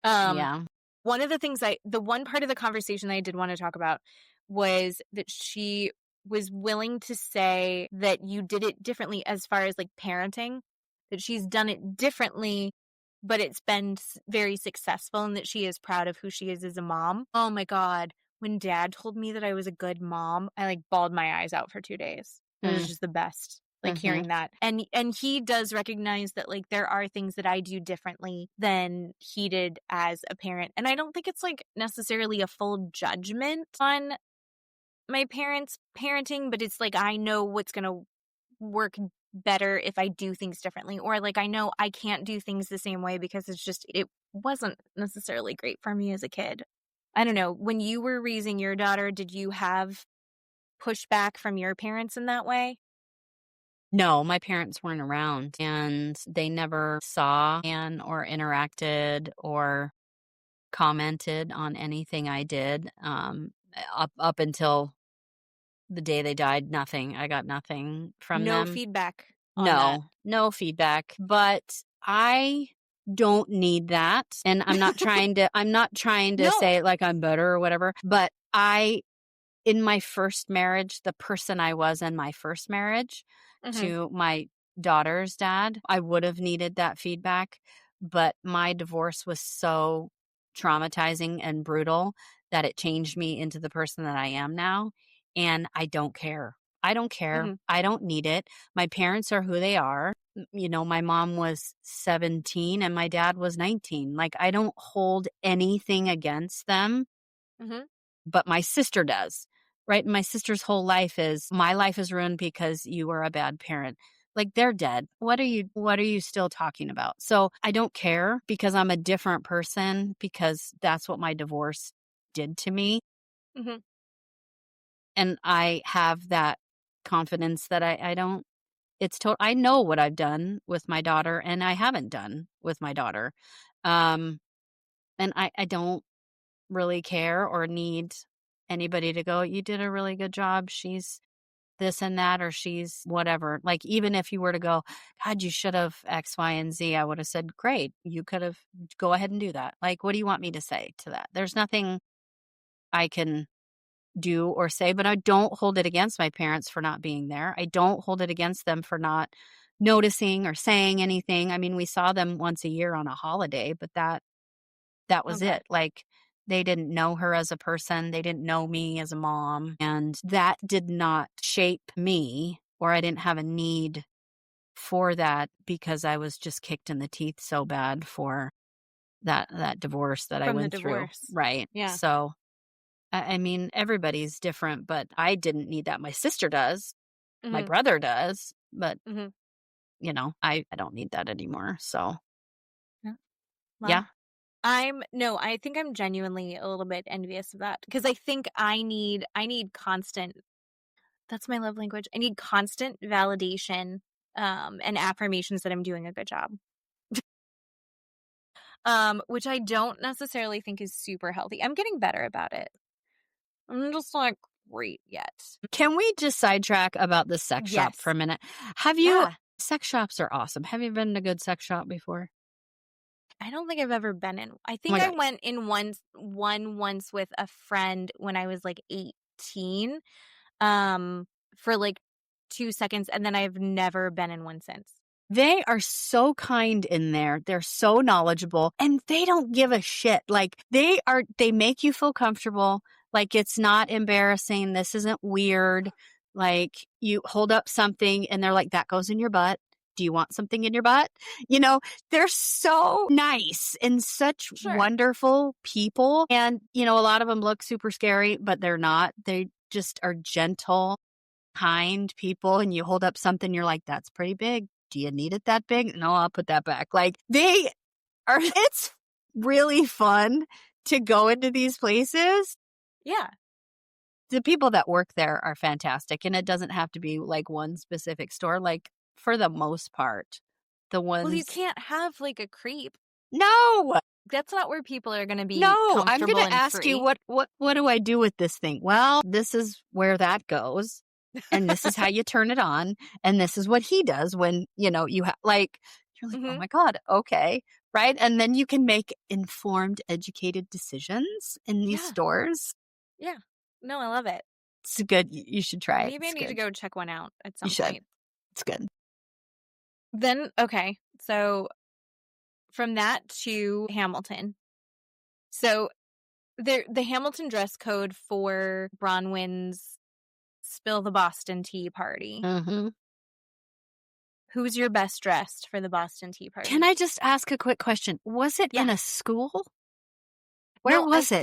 Speaker 1: Yeah.
Speaker 3: One of the things the one part of the conversation that I did want to talk about was that she was willing to say that you did it differently as far as like parenting, that she's done it differently, but it's been very successful and that she is proud of who she is as a mom. Oh my God. When Dad told me that I was a good mom, I like bawled my eyes out for 2 days. It was just the best. Like hearing that. And he does recognize that like there are things that I do differently than he did as a parent. And I don't think it's like necessarily a full judgment on my parents' parenting, but it's like I know what's going to work better if I do things differently, or like I know I can't do things the same way because it wasn't necessarily great for me as a kid. I don't know. When you were raising your daughter, did you have pushback from your parents in that way?
Speaker 1: No, my parents weren't around, and they never saw Anne or interacted or commented on anything I did. Up until the day they died, nothing. I got nothing from
Speaker 3: No
Speaker 1: them.
Speaker 3: feedback on that.
Speaker 1: No feedback. But I don't need that. And I'm not trying to
Speaker 3: No.
Speaker 1: say like I'm better or whatever. But in my first marriage, the person I was in my first marriage to my daughter's dad, I would have needed that feedback. But my divorce was so traumatizing and brutal that it changed me into the person that I am now. And I don't care. I don't care. I don't need it. My parents are who they are. You know, my mom was 17 and my dad was 19. Like, I don't hold anything against them, but my sister does, right? My sister's whole life is, my life is ruined because you were a bad parent. Like, they're dead. What are you still talking about? So I don't care because I'm a different person, because that's what my divorce did to me. And I have that confidence that I don't, I know what I've done with my daughter and I haven't done with my daughter. And I don't really care or need anybody to go, you did a really good job. She's this and that, or she's whatever. Like, even if you were to go, God, you should have X, Y, and Z, I would have said, great, you could have, go ahead and do that. Like, what do you want me to say to that? There's nothing I can do or say, but I don't hold it against my parents for not being there. I don't hold it against them for not noticing or saying anything. I mean, we saw them once a year on a holiday, but that was it. Like, they didn't know her as a person. They didn't know me as a mom. And that did not shape me, or I didn't have a need for that because I was just kicked in the teeth so bad for that divorce that I went through. Right.
Speaker 3: Yeah.
Speaker 1: So, I mean, everybody's different, but I didn't need that. My sister does. My brother does. But, you know, I don't need that anymore. So, yeah.
Speaker 3: I think I'm genuinely a little bit envious of that, because I think I need constant, that's my love language. I need constant validation and affirmations that I'm doing a good job. Which I don't necessarily think is super healthy. I'm getting better about it. I'm just not great yet.
Speaker 1: Can we just sidetrack about the sex shop for a minute? Sex shops are awesome. Have you been in a good sex shop before?
Speaker 3: I don't think I've ever been in. I think I went in once with a friend when I was like 18, for like 2 seconds, and then I've never been in one since.
Speaker 1: They are so kind in there. They're so knowledgeable, and they don't give a shit. Like, they make you feel comfortable. Like, it's not embarrassing. This isn't weird. Like, you hold up something and they're like, that goes in your butt. Do you want something in your butt? You know, they're so nice and such wonderful people. And, you know, a lot of them look super scary, but they're not. They just are gentle, kind people. And you hold up something, you're like, that's pretty big. Do you need it that big? No, I'll put that back. Like, it's really fun to go into these places.
Speaker 3: Yeah.
Speaker 1: The people that work there are fantastic. And it doesn't have to be like one specific store. Like, for the most part, the ones.
Speaker 3: Well, you can't have like a creep.
Speaker 1: No.
Speaker 3: That's not where people are going to be.
Speaker 1: No, I'm going to ask you, what do I do with this thing? Well, this is where that goes. And this is how you turn it on. And this is what he does when, you know, you have like, you're like, oh my God, okay. Right. And then you can make informed, educated decisions in these stores.
Speaker 3: Yeah. No, I love it.
Speaker 1: It's good. You should try it.
Speaker 3: Maybe I
Speaker 1: It's
Speaker 3: need to
Speaker 1: good.
Speaker 3: go check one out at some
Speaker 1: You should.
Speaker 3: point.
Speaker 1: It's good.
Speaker 3: Then, okay. So from that to Hamilton. So the Hamilton dress code for Bronwyn's Spill the Boston Tea Party.
Speaker 1: Mm-hmm.
Speaker 3: Who's your best dressed for the Boston Tea Party?
Speaker 1: Can I just ask a quick question? Was it in a school? Where
Speaker 3: No,
Speaker 1: was it?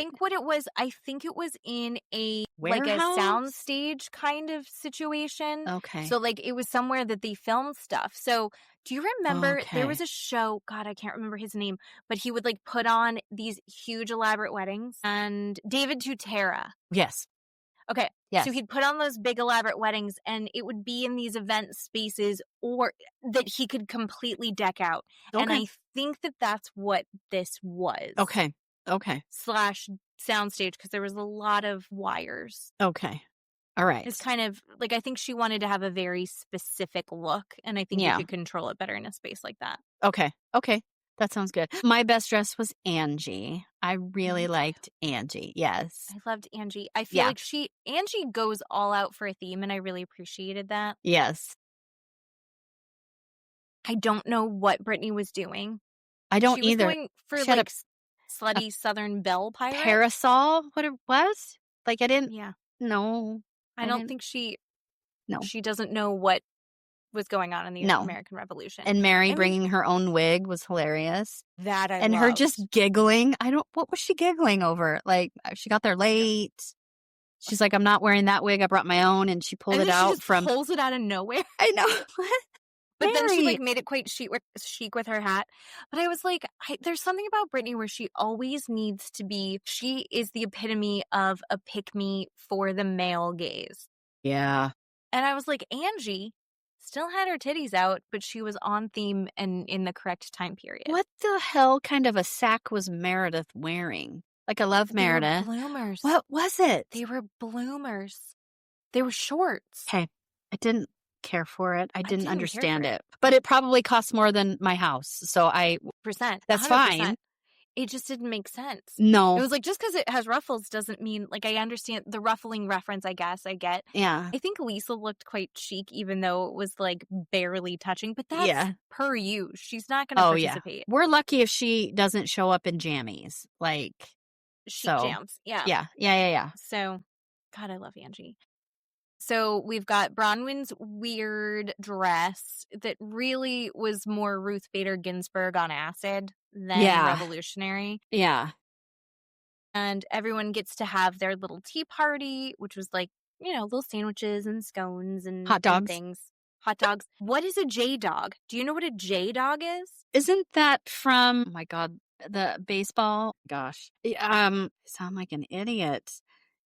Speaker 3: I think it was in a
Speaker 1: Warehouse?
Speaker 3: like a soundstage kind of situation.
Speaker 1: Okay.
Speaker 3: So like it was somewhere that they filmed stuff. So do you remember there was
Speaker 1: Okay.
Speaker 3: a show, God, I can't remember his name, but he would like put on these huge elaborate weddings, and David Tutera.
Speaker 1: Yes.
Speaker 3: Okay.
Speaker 1: Yes.
Speaker 3: So he'd put on those big elaborate weddings, and it would be in these event spaces or that he could completely deck out.
Speaker 1: Okay.
Speaker 3: And I think that that's what this was.
Speaker 1: Okay.
Speaker 3: Slash soundstage, because there was a lot of wires.
Speaker 1: Okay. All right.
Speaker 3: It's kind of like, I think she wanted to have a very specific look, and I think you could control it better in a space like that.
Speaker 1: Okay. That sounds good. My best dress was Angie. I really liked Angie. Yes.
Speaker 3: I loved Angie. I feel like Angie goes all out for a theme, and I really appreciated that.
Speaker 1: Yes.
Speaker 3: I don't know what Britani was doing.
Speaker 1: I don't
Speaker 3: She
Speaker 1: either.
Speaker 3: was going for
Speaker 1: She had
Speaker 3: like slutty Southern Belle pirate.
Speaker 1: Parasol, what it was? Like I didn't.
Speaker 3: Yeah.
Speaker 1: No.
Speaker 3: I don't think she.
Speaker 1: No.
Speaker 3: She doesn't know what was going on in the American Revolution.
Speaker 1: And Mary bringing her own wig was hilarious.
Speaker 3: That I
Speaker 1: and
Speaker 3: loved.
Speaker 1: her just giggling. What was she giggling over? Like she got there late. She's like, I'm not wearing that wig. I brought my own, and she pulled it out
Speaker 3: she just
Speaker 1: from.
Speaker 3: Pulls it out of nowhere.
Speaker 1: I know.
Speaker 3: But then she
Speaker 1: Mary.
Speaker 3: like made it quite chic with her hat. But I was like, there's something about Britani where she always needs to be. She is the epitome of a pick-me for the male gaze.
Speaker 1: Yeah.
Speaker 3: And I was like, Angie still had her titties out, but she was on theme and in the correct time period.
Speaker 1: What the hell kind of a sack was Meredith wearing? Like, I love Meredith.
Speaker 3: They were bloomers.
Speaker 1: What was it?
Speaker 3: They were bloomers. They were shorts.
Speaker 1: Okay. I didn't care for it. I didn't understand
Speaker 3: care
Speaker 1: it. But it probably costs more than my house. So that's
Speaker 3: 100%.
Speaker 1: fine.
Speaker 3: It just didn't make sense.
Speaker 1: No.
Speaker 3: It was like, just because it has ruffles doesn't mean, like, I understand the ruffling reference, I guess, I get.
Speaker 1: Yeah.
Speaker 3: I think Lisa looked quite chic, even though it was, like, barely touching. But that's per you. She's not going to participate.
Speaker 1: Yeah. We're lucky if she doesn't show up in jammies. Like,
Speaker 3: chic jams. Yeah.
Speaker 1: Yeah.
Speaker 3: So, God, I love Angie. So we've got Bronwyn's weird dress that really was more Ruth Bader Ginsburg on acid than revolutionary.
Speaker 1: Yeah.
Speaker 3: And everyone gets to have their little tea party, which was like, little sandwiches and scones and
Speaker 1: hot dogs.
Speaker 3: And things. Hot dogs. What is a J dog? Do you know what a J dog is?
Speaker 1: Isn't that from, oh my God, the baseball? Gosh. I sound like an idiot.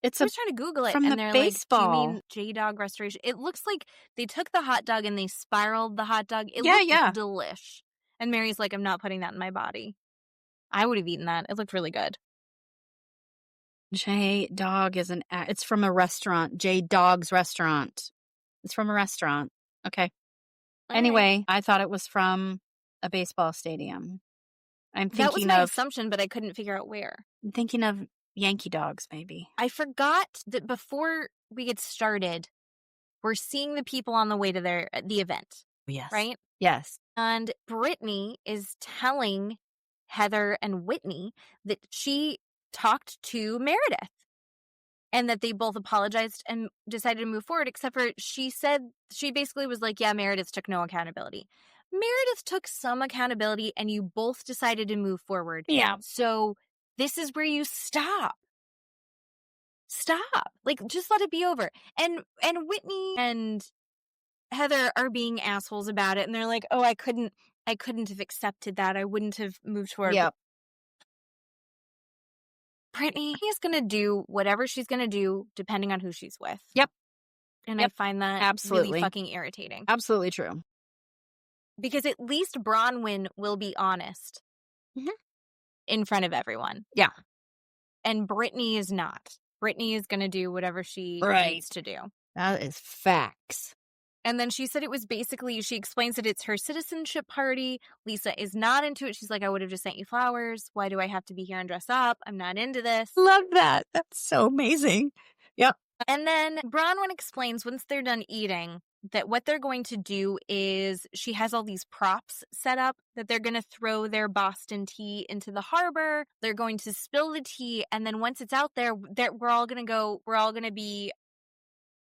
Speaker 1: I was
Speaker 3: trying to Google it,
Speaker 1: from
Speaker 3: and
Speaker 1: the
Speaker 3: they're
Speaker 1: baseball.
Speaker 3: like, do you mean J-Dog Restoration? It looks like they took the hot dog and they spiraled the hot dog. It looked delish. And Mary's like, I'm not putting that in my body. I would have eaten that. It looked really good.
Speaker 1: J-Dog is it's from a restaurant. J-Dog's restaurant. It's from a restaurant. Okay. Anyway, I thought it was from a baseball stadium.
Speaker 3: That was my assumption, but I couldn't figure out where.
Speaker 1: I'm thinking of Yankee Dogs, maybe.
Speaker 3: I forgot that before we get started, we're seeing the people on the way to the event.
Speaker 1: Yes.
Speaker 3: Right?
Speaker 1: Yes.
Speaker 3: And Britani is telling Heather and Whitney that she talked to Meredith and that they both apologized and decided to move forward, except for she basically was like, yeah, Meredith took no accountability. Meredith took some accountability and you both decided to move forward.
Speaker 1: Yeah.
Speaker 3: So this is where you stop. Stop. Like, just let it be over. And Whitney and Heather are being assholes about it. And they're like, oh, I couldn't have accepted that. I wouldn't have moved forward.
Speaker 1: Yep.
Speaker 3: Britani is going to do whatever she's going to do, depending on who she's with.
Speaker 1: Yep.
Speaker 3: And I find that really fucking irritating.
Speaker 1: Absolutely true.
Speaker 3: Because at least Bronwyn will be honest.
Speaker 1: Mm-hmm.
Speaker 3: In front of everyone.
Speaker 1: Yeah.
Speaker 3: And Britani is not. Britani is going to do whatever she needs to do.
Speaker 1: That is facts.
Speaker 3: And then she said it was basically, she explains that it's her citizenship party. Lisa is not into it. She's like, I would have just sent you flowers. Why do I have to be here and dress up? I'm not into this.
Speaker 1: Love that. That's so amazing. Yep.
Speaker 3: And then Bronwyn explains once they're done eating that what they're going to do is she has all these props set up that they're going to throw their Boston tea into the harbor. They're going to spill the tea. And then once it's out there, we're all going to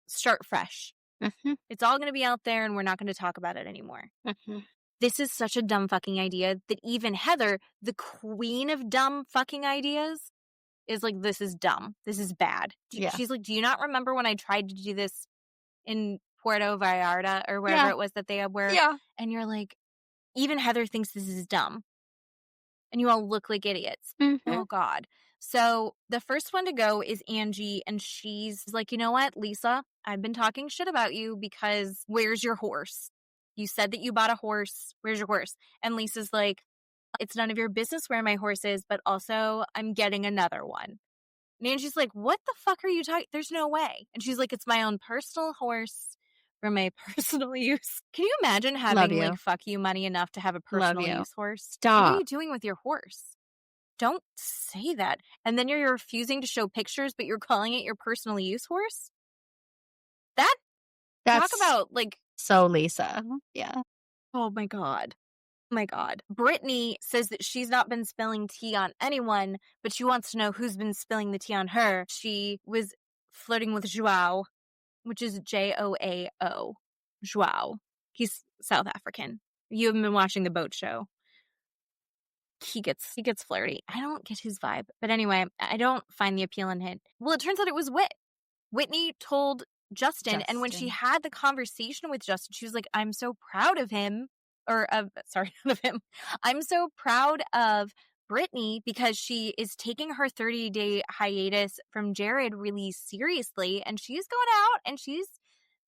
Speaker 3: start fresh.
Speaker 1: Mm-hmm.
Speaker 3: It's all going to be out there and we're not going to talk about it anymore.
Speaker 1: Mm-hmm.
Speaker 3: This is such a dumb fucking idea that even Heather, the queen of dumb fucking ideas, is like, this is dumb. This is bad.
Speaker 1: Yeah.
Speaker 3: She's like, do you not remember when I tried to do this in Puerto Vallarta or wherever it was that they were?
Speaker 1: Yeah.
Speaker 3: And you're like, even Heather thinks this is dumb. And you all look like idiots.
Speaker 1: Mm-hmm.
Speaker 3: Oh, God. So the first one to go is Angie. And she's like, you know what, Lisa, I've been talking shit about you because where's your horse? You said that you bought a horse. Where's your horse? And Lisa's like, it's none of your business where my horse is, but also I'm getting another one. And Angie's like, what the fuck are you talking? There's no way. And she's like, it's my own personal horse for my personal use. Can you imagine having like fuck you money enough to have a personal use horse?
Speaker 1: Stop.
Speaker 3: What are you doing with your horse? Don't say that. And then you're refusing to show pictures, but you're calling it your personal use horse? Talk about like...
Speaker 1: So Lisa. Yeah.
Speaker 3: Oh my God. Oh my God. Brittany says that she's not been spilling tea on anyone, but she wants to know who's been spilling the tea on her. She was flirting with Joao, which is Joao. Joao. He's South African. You haven't been watching the boat show. He gets flirty. I don't get his vibe. But anyway, I don't find the appeal in it. Well, it turns out it was Whitney told Justin, and when she had the conversation with Justin, she was like, I'm so proud of him. I'm so proud of Brittany because she is taking her 30-day hiatus from Jared really seriously, and she's going out and she's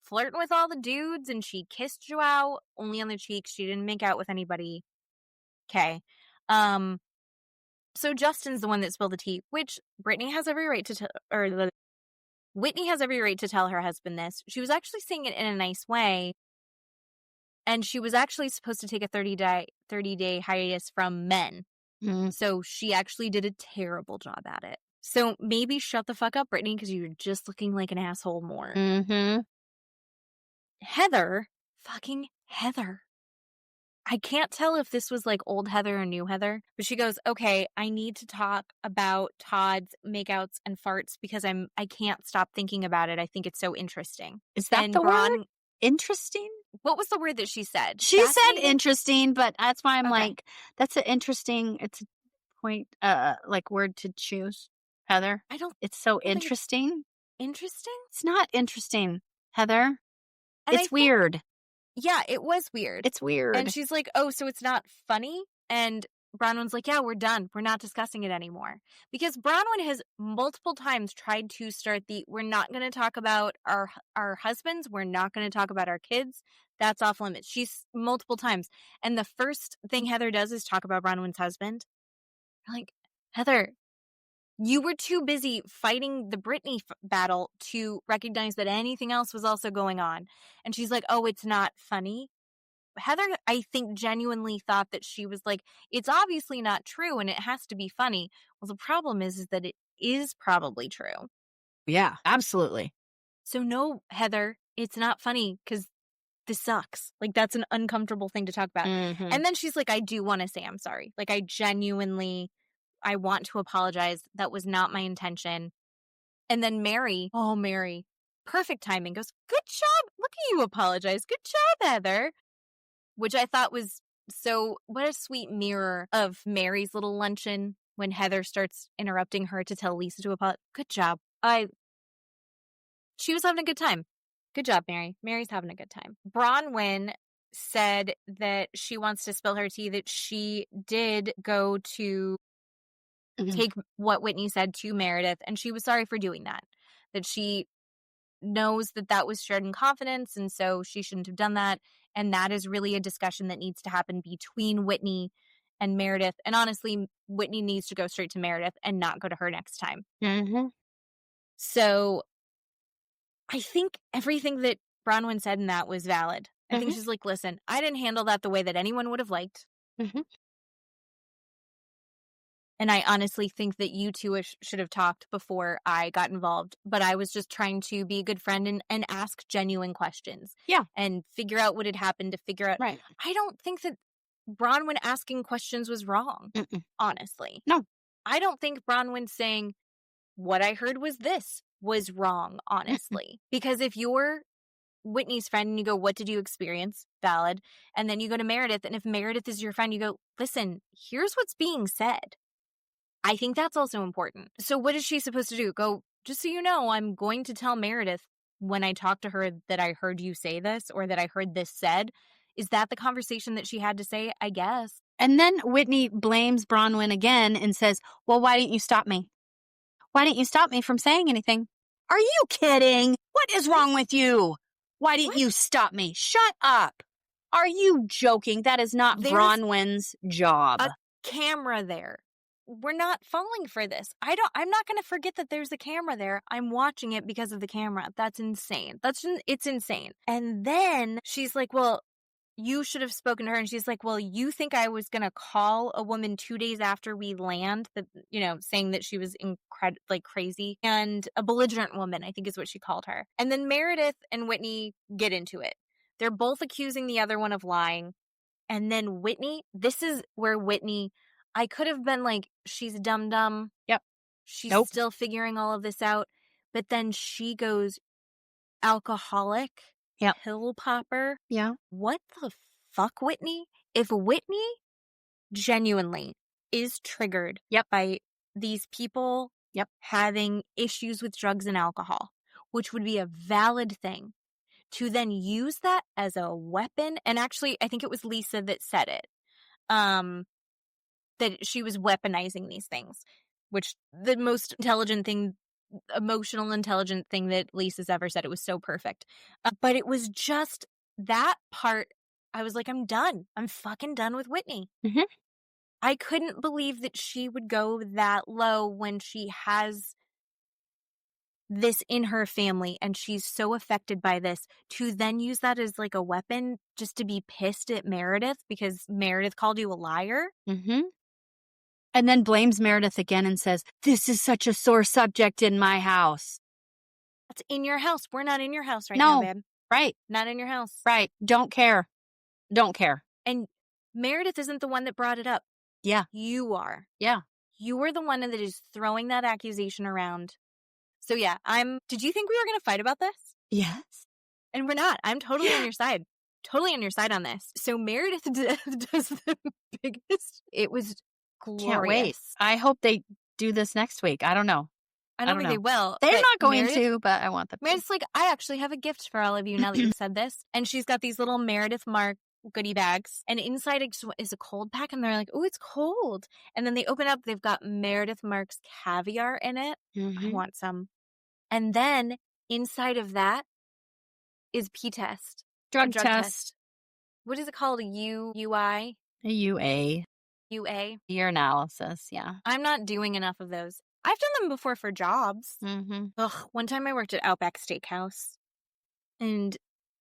Speaker 3: flirting with all the dudes, and she kissed Joao only on the cheek. She didn't make out with anybody. Okay. So Justin's the one that spilled the tea, which Whitney has every right to tell her husband this. She was actually saying it in a nice way. And she was actually supposed to take a 30-day hiatus from men.
Speaker 1: Mm-hmm.
Speaker 3: So she actually did a terrible job at it. So maybe shut the fuck up, Brittany, because you're just looking like an asshole more.
Speaker 1: Mm-hmm.
Speaker 3: Fucking Heather. I can't tell if this was like old Heather or new Heather, but she goes, okay, I need to talk about Todd's makeouts and farts because I can't stop thinking about it. I think it's so interesting.
Speaker 1: Is that the word? Interesting?
Speaker 3: What was the word that she said?
Speaker 1: She said interesting, but that's why I'm like, that's an interesting, it's a point, like word to choose, Heather. It's so interesting.
Speaker 3: Interesting?
Speaker 1: It's not interesting, Heather.
Speaker 3: And
Speaker 1: it's weird.
Speaker 3: Yeah, it was weird.
Speaker 1: It's weird.
Speaker 3: And she's like, oh, so it's not funny? And Bronwyn's like, yeah, we're done. We're not discussing it anymore. Because Bronwyn has multiple times tried to start we're not going to talk about our husbands. We're not going to talk about our kids. That's off limits. She's multiple times. And the first thing Heather does is talk about Bronwyn's husband. I'm like, Heather, you were too busy fighting the Brittany battle to recognize that anything else was also going on. And she's like, oh, it's not funny. Heather, I think, genuinely thought that she was like, it's obviously not true and it has to be funny. Well, the problem is that it is probably true.
Speaker 1: Yeah, absolutely.
Speaker 3: So no, Heather, it's not funny because this sucks. Like, that's an uncomfortable thing to talk about.
Speaker 1: Mm-hmm.
Speaker 3: And then she's like, I do want to say I'm sorry. Like, I want to apologize. That was not my intention. And then Mary, perfect timing, goes, good job. Look at you apologize. Good job, Heather. Which I thought was what a sweet mirror of Mary's little luncheon when Heather starts interrupting her to tell Lisa to apologize. Good job. She was having a good time. Good job, Mary. Mary's having a good time. Bronwyn said that she wants to spill her tea, that she did go to take what Whitney said to Meredith, and she was sorry for doing that. That she knows that was shared in confidence, and so she shouldn't have done that. And that is really a discussion that needs to happen between Whitney and Meredith. And honestly, Whitney needs to go straight to Meredith and not go to her next time.
Speaker 1: Mm-hmm.
Speaker 3: So I think everything that Bronwyn said in that was valid. I think she's like, listen, I didn't handle that the way that anyone would have liked.
Speaker 1: Mm-hmm.
Speaker 3: And I honestly think that you two should have talked before I got involved. But I was just trying to be a good friend and ask genuine questions.
Speaker 1: Yeah.
Speaker 3: And figure out what had happened to figure out.
Speaker 1: Right.
Speaker 3: I don't think that Bronwyn asking questions was wrong, honestly.
Speaker 1: No.
Speaker 3: I don't think Bronwyn saying, what I heard was this, was wrong, honestly. Because if you're Whitney's friend and you go, what did you experience? Valid. And then you go to Meredith, and if Meredith is your friend, you go, listen, here's what's being said. I think that's also important. So what is she supposed to do? Go, just so you know, I'm going to tell Meredith when I talk to her that I heard you say this or that I heard this said. Is that the conversation that she had to say? I guess.
Speaker 1: And then Whitney blames Bronwyn again and says, well, why didn't you stop me? Why didn't you stop me from saying anything? Are you kidding? What is wrong with you? Why didn't you stop me? Shut up. Are you joking? That is not Bronwyn's job.
Speaker 3: A camera there. We're not falling for this. I'm not going to forget that there's a camera there. I'm watching it because of the camera. That's insane. It's insane. And then she's like, well, you should have spoken to her. And she's like, well, you think I was going to call a woman 2 days after we land, that, saying that she was crazy, and a belligerent woman, I think is what she called her. And then Meredith and Whitney get into it. They're both accusing the other one of lying. And then Whitney, this is where Whitney, I could have been like, she's dumb.
Speaker 1: Yep.
Speaker 3: She's still figuring all of this out. But then she goes alcoholic.
Speaker 1: Yep.
Speaker 3: Pill popper.
Speaker 1: Yeah.
Speaker 3: What the fuck, Whitney? If Whitney genuinely is triggered by these people having issues with drugs and alcohol, which would be a valid thing, to then use that as a weapon. And actually, I think it was Lisa that said it, that she was weaponizing these things, which the most emotional, intelligent thing that Lisa's ever said. It was so perfect. But it was just that part. I was like, I'm done. I'm fucking done with Whitney.
Speaker 1: Mm-hmm.
Speaker 3: I couldn't believe that she would go that low when she has this in her family and she's so affected by this, to then use that as like a weapon just to be pissed at Meredith because Meredith called you a liar.
Speaker 1: Mm-hmm. And then blames Meredith again and says, this is such a sore subject in my house.
Speaker 3: That's in your house. We're not in your house now, babe.
Speaker 1: Right.
Speaker 3: Not in your house.
Speaker 1: Right. Don't care. Don't care.
Speaker 3: And Meredith isn't the one that brought it up.
Speaker 1: Yeah.
Speaker 3: You are.
Speaker 1: Yeah.
Speaker 3: You were the one that is throwing that accusation around. So yeah, did you think we were going to fight about this?
Speaker 1: Yes.
Speaker 3: And we're not. I'm totally on your side. Totally on your side on this. So Meredith does the biggest. It was glorious.
Speaker 1: Can't wait. I hope they do this next week. I don't know.
Speaker 3: I don't think they will.
Speaker 1: They're not going to, but I want them to.
Speaker 3: Meredith's like, I actually have a gift for all of you now that you've said this. And she's got these little Meredith Mark goodie bags. And inside is a cold pack. And they're like, oh, it's cold. And then they open up. They've got Meredith Mark's caviar in it.
Speaker 1: Mm-hmm.
Speaker 3: I want some. And then inside of that is P-test.
Speaker 1: Drug test.
Speaker 3: What is it called? A UI?
Speaker 1: A UA.
Speaker 3: UA?
Speaker 1: Urinalysis, yeah.
Speaker 3: I'm not doing enough of those. I've done them before for jobs.
Speaker 1: Mm-hmm.
Speaker 3: Ugh, one time I worked at Outback Steakhouse. And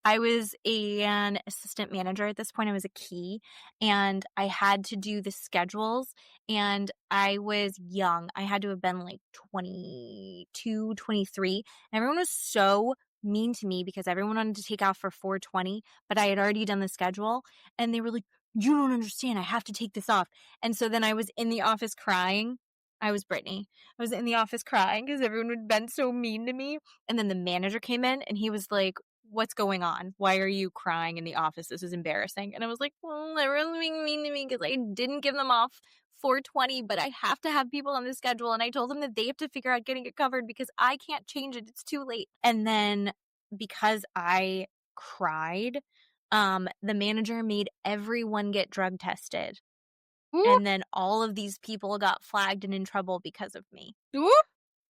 Speaker 3: I was an assistant manager at this point. I was a key. And I had to do the schedules. And I was young. I had to have been like 22, 23. And everyone was so mean to me because everyone wanted to take off for 420. But I had already done the schedule. And they were like, you don't understand. I have to take this off. And so then I was in the office crying. I was Brittany. I was in the office crying because everyone had been so mean to me. And then the manager came in and he was like, what's going on? Why are you crying in the office? This is embarrassing. And I was like, well, they're really being mean to me because I didn't give them off 420, but I have to have people on the schedule. And I told them that they have to figure out getting it covered because I can't change it. It's too late. And then because I cried, the manager made everyone get drug tested.
Speaker 1: Whoop.
Speaker 3: And then all of these people got flagged and in trouble because of me.
Speaker 1: Whoop.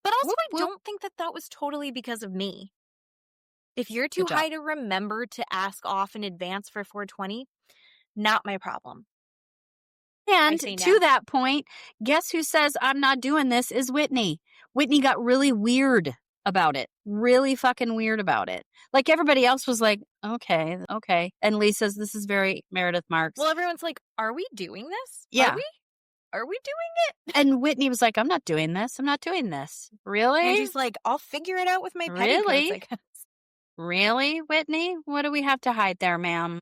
Speaker 3: But also,
Speaker 1: Whoop,
Speaker 3: I don't think that was totally because of me. If you're too high to remember to ask off in advance for 420, not my problem.
Speaker 1: And to that point, guess who says I'm not doing this is Whitney. Whitney got really weird about it. Really fucking weird about it. Like everybody else was like, okay. And Lee says, this is very Meredith Marks.
Speaker 3: Well, everyone's like, are we doing this?
Speaker 1: Yeah.
Speaker 3: Are we? are we doing it?
Speaker 1: And Whitney was like, I'm not doing this. I'm not doing this. Really?
Speaker 3: Angie's like, I'll figure it out with my petticoats,
Speaker 1: Really?
Speaker 3: I guess.
Speaker 1: Really, Whitney? What do we have to hide there, ma'am?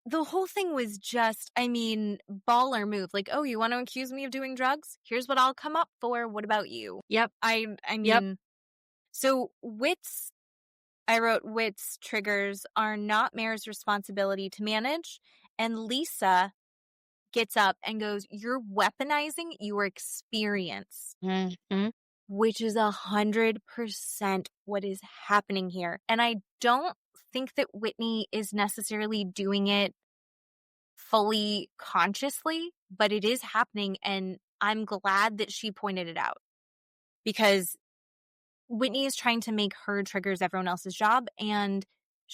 Speaker 3: The whole thing was just, I mean, baller move. Like, oh, you want to accuse me of doing drugs? Here's what I'll come up for. What about you?
Speaker 1: Yep.
Speaker 3: I mean,
Speaker 1: Yep.
Speaker 3: So I wrote Whit's triggers are not Mare's responsibility to manage. And Lisa gets up and goes, you're weaponizing your experience,
Speaker 1: Mm-hmm.
Speaker 3: which is 100% what is happening here. And I don't think that Whitney is necessarily doing it fully consciously, but it is happening. And I'm glad that she pointed it out, because Whitney is trying to make her triggers everyone else's job. And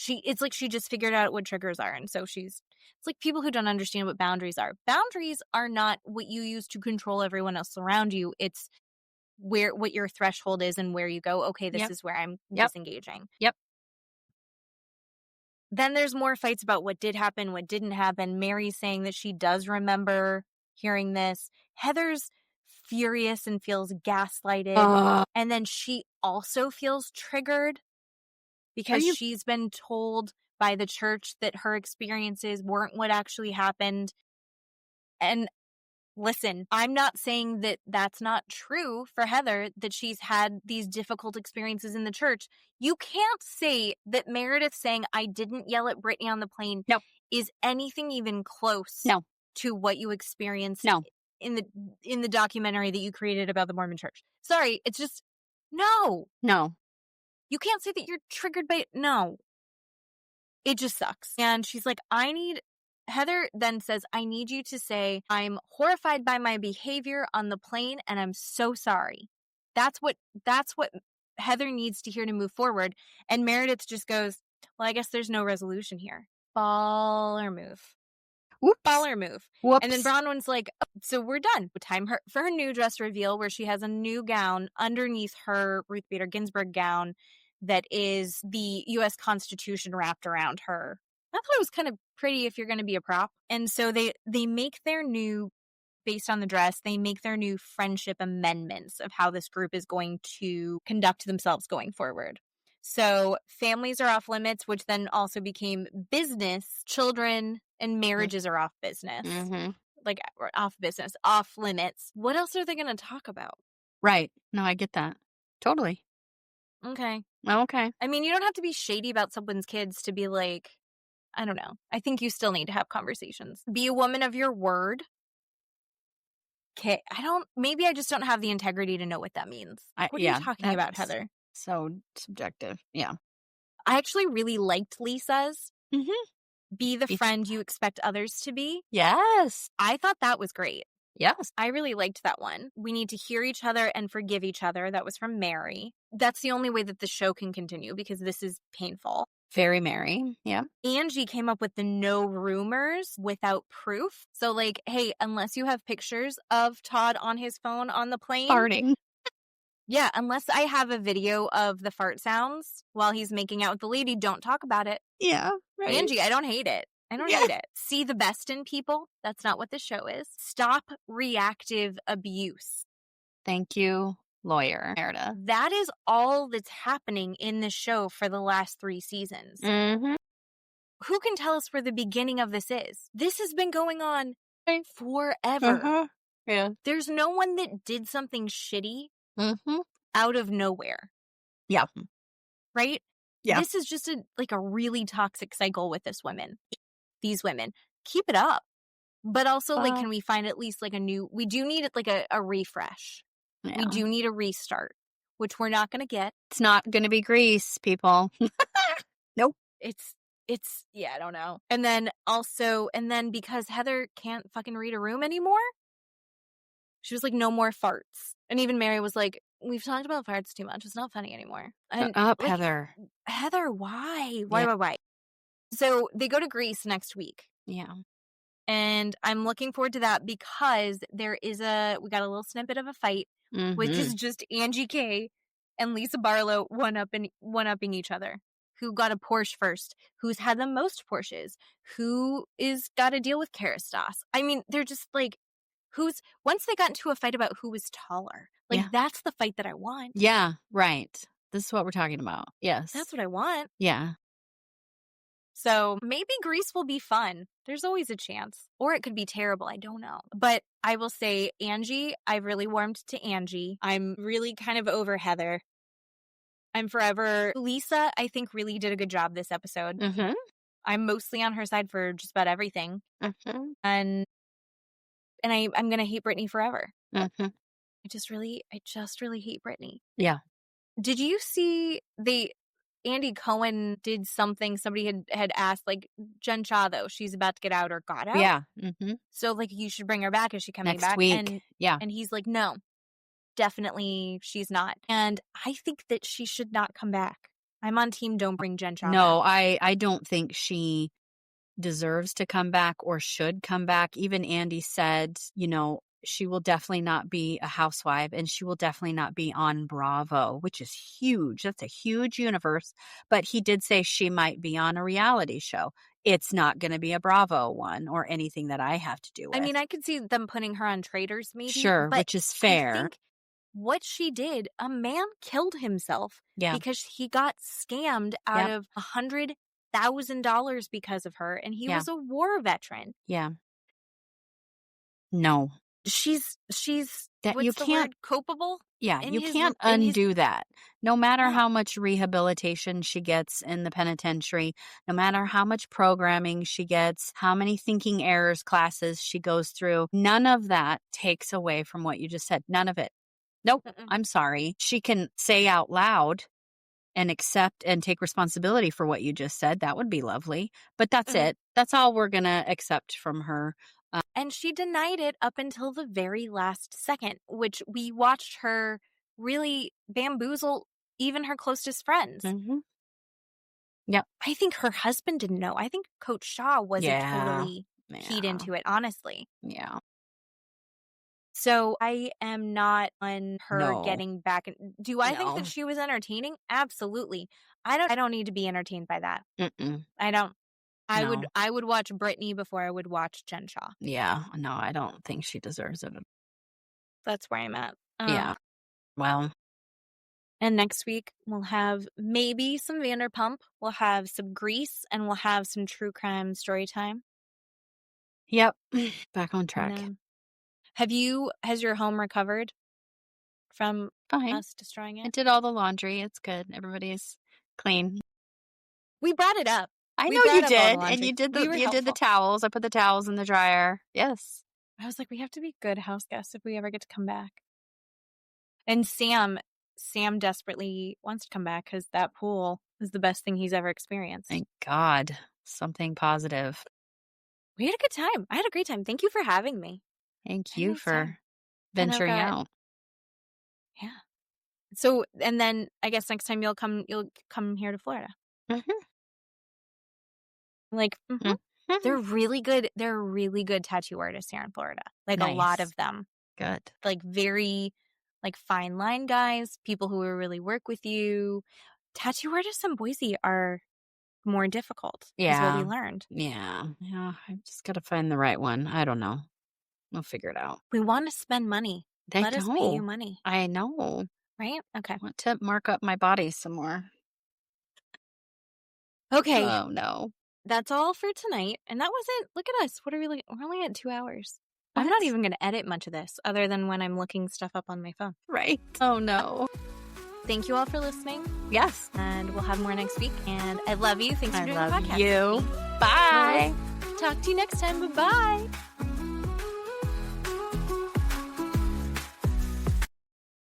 Speaker 3: it's like she just figured out what triggers are. And so it's like people who don't understand what boundaries are. Boundaries are not what you use to control everyone else around you. It's what your threshold is and where you go, okay, this is where I'm disengaging.
Speaker 1: Yep.
Speaker 3: Then there's more fights about what did happen, what didn't happen. Mary's saying that she does remember hearing this. Heather's furious and feels gaslighted. And then she also feels triggered because she's been told by the church that her experiences weren't what actually happened. And listen, I'm not saying that that's not true for Heather, that she's had these difficult experiences in the church. You can't say that Meredith saying, I didn't yell at Brittany on the plane is anything even close to what you experienced in the documentary that you created about the Mormon church. Sorry, it's just, no. You can't say that you're triggered by it. No. It just sucks. And she's like, Heather then says, I need you to say, I'm horrified by my behavior on the plane and I'm so sorry. That's what Heather needs to hear to move forward. And Meredith just goes, well, I guess there's no resolution here. Baller move.
Speaker 1: Whoops.
Speaker 3: Baller move.
Speaker 1: Whoops.
Speaker 3: And then Bronwyn's like, oh, so we're done. Time for her new dress reveal, where she has a new gown underneath her Ruth Bader Ginsburg gown that is the U.S. Constitution wrapped around her. I thought it was kind of pretty if you're going to be a prop. And so they make their new, based on the dress, they make their new friendship amendments of how this group is going to conduct themselves going forward. So families are off limits, which then also became business. Children and marriages are off business. Like off business, off limits. What else are they going to talk about?
Speaker 1: Right. No, I get that. Totally.
Speaker 3: Okay.
Speaker 1: Okay.
Speaker 3: I mean, you don't have to be shady about someone's kids to be like, I don't know. I think you still need to have conversations. Be a woman of your word. Okay. Maybe I just don't have the integrity to know what that means. What are you talking about, Heather?
Speaker 1: So subjective. Yeah.
Speaker 3: I actually really liked Lisa's. Be the friend you expect others to be.
Speaker 1: Yes.
Speaker 3: I thought that was great.
Speaker 1: Yes.
Speaker 3: I really liked that one. We need to hear each other and forgive each other. That was from Mary. That's the only way that the show can continue, because this is painful.
Speaker 1: Very Mary. Yeah.
Speaker 3: Angie came up with the no rumors without proof. So like, hey, unless you have pictures of Todd on his phone on the plane.
Speaker 1: Farting.
Speaker 3: Yeah, unless I have a video of the fart sounds while he's making out with the lady, don't talk about it.
Speaker 1: Yeah. Right.
Speaker 3: Angie, I don't hate it. I don't hate it. See the best in people. That's not what the show is. Stop reactive abuse.
Speaker 1: Thank you, lawyer Meredith.
Speaker 3: That is all that's happening in the show for the last 3 seasons. Who can tell us where the beginning of this is? This has been going on forever.
Speaker 1: Yeah.
Speaker 3: There's no one that did something shitty out of nowhere.
Speaker 1: Yeah.
Speaker 3: Right?
Speaker 1: Yeah.
Speaker 3: This is just a really toxic cycle with these women. Keep it up. But also, can we find at least like we do need like a refresh. Yeah. We do need a restart, which we're not going to get.
Speaker 1: It's not going to be Grease, people. Nope.
Speaker 3: It's, I don't know. And then because Heather can't fucking read a room anymore, she was like, no more farts. And even Mary was like, we've talked about farts too much. It's not funny anymore.
Speaker 1: Shut up, Heather.
Speaker 3: Heather, why? Why? So they go to Greece next week.
Speaker 1: Yeah.
Speaker 3: And I'm looking forward to that, because we got a little snippet of a fight, which is just Angie K and Lisa Barlow one-upping each other. Who got a Porsche first? Who's had the most Porsches? Who is got to deal with Kerastas? I mean, they're just like, once they got into a fight about who was taller. Like,
Speaker 1: Yeah.
Speaker 3: that's the fight that I want.
Speaker 1: Yeah, right. This is what we're talking about. Yes.
Speaker 3: That's what I want.
Speaker 1: Yeah.
Speaker 3: So maybe Grease will be fun. There's always a chance. Or it could be terrible. I don't know. But I will say, Angie, I've really warmed to Angie. I'm really kind of over Heather. I'm forever. Lisa, I think, really did a good job this episode.
Speaker 1: Mm-hmm.
Speaker 3: I'm mostly on her side for just about everything.
Speaker 1: Mm-hmm.
Speaker 3: And I'm going to hate Brittany forever.
Speaker 1: Mm-hmm.
Speaker 3: I just really hate Brittany.
Speaker 1: Yeah.
Speaker 3: Did you see Andy Cohen did something? Somebody had asked, like, Jen Shah, though, she's about to get out or got out.
Speaker 1: Yeah. Mm-hmm.
Speaker 3: So, like, you should bring her back. Is she coming
Speaker 1: Next
Speaker 3: back?
Speaker 1: week. Yeah.
Speaker 3: And he's like, no, definitely she's not. And I think that she should not come back. I'm on team don't bring Jen Shah
Speaker 1: No,
Speaker 3: back.
Speaker 1: I don't think she deserves to come back or should come back. Even Andy said, she will definitely not be a housewife and she will definitely not be on Bravo, which is huge. That's a huge universe. But he did say she might be on a reality show. It's not going to be a Bravo one or anything that I have to do with.
Speaker 3: I mean, I could see them putting her on Traitors, maybe.
Speaker 1: Sure,
Speaker 3: but
Speaker 1: which is fair.
Speaker 3: I think what she did, a man killed himself because he got scammed out of $100,000 because of her, and he was a war veteran.
Speaker 1: Yeah. No.
Speaker 3: She's
Speaker 1: that
Speaker 3: what's
Speaker 1: you
Speaker 3: the
Speaker 1: can't
Speaker 3: word? Culpable?
Speaker 1: Yeah, you can't undo that. No matter how much rehabilitation she gets in the penitentiary, no matter how much programming she gets, how many thinking errors classes she goes through, none of that takes away from what you just said. None of it. Nope. I'm sorry. She can say out loud and accept and take responsibility for what you just said. That would be lovely. But that's it. That's all we're going to accept from her.
Speaker 3: And she denied it up until the very last second, which we watched her really bamboozle even her closest friends.
Speaker 1: Mm-hmm. Yep.
Speaker 3: I think her husband didn't know. I think Coach Shaw wasn't totally keyed into it, honestly.
Speaker 1: Yeah.
Speaker 3: So I am not on her getting back. Do I think that she was entertaining? Absolutely. I don't need to be entertained by that. I don't. I would watch Brittany before I would watch Jen Shah.
Speaker 1: Yeah. No, I don't think she deserves it.
Speaker 3: That's where I'm at.
Speaker 1: Yeah. Well.
Speaker 3: And next week we'll have maybe some Vanderpump. We'll have some Grease, and we'll have some true crime story time.
Speaker 1: Yep. Back on track.
Speaker 3: Has your home recovered from us destroying it?
Speaker 1: I did all the laundry. It's good. Everybody's clean.
Speaker 3: We brought it up.
Speaker 1: I know you did. And you did the towels. I put the towels in the dryer. Yes.
Speaker 3: I was like, we have to be good house guests if we ever get to come back. And Sam desperately wants to come back because that pool is the best thing he's ever experienced.
Speaker 1: Thank God. Something positive.
Speaker 3: We had a good time. I had a great time. Thank you for having me.
Speaker 1: Thank you for venturing out.
Speaker 3: Yeah. So, and then I guess next time you'll come here to Florida. They're really good. They're really good tattoo artists here in Florida. Like a lot of them.
Speaker 1: Good.
Speaker 3: Like very fine line guys, people who will really work with you. Tattoo artists in Boise are more difficult. Is what we learned.
Speaker 1: Yeah. I just got to find the right one. I don't know. We'll figure it out.
Speaker 3: We want to spend money. Let us pay you money.
Speaker 1: I know.
Speaker 3: Right? Okay.
Speaker 1: I want to mark up my body some more.
Speaker 3: Okay.
Speaker 1: Oh, no.
Speaker 3: That's all for tonight. And that was it. Look at us. What are we looking? We're only at 2 hours. I'm not even going to edit much of this other than when I'm looking stuff up on my phone.
Speaker 1: Right. Oh, no.
Speaker 3: Thank you all for listening.
Speaker 1: Yes.
Speaker 3: And we'll have more next week. And I love you. Thanks for doing the podcast.
Speaker 1: I love you. Bye.
Speaker 3: Talk to you next time. Bye-bye.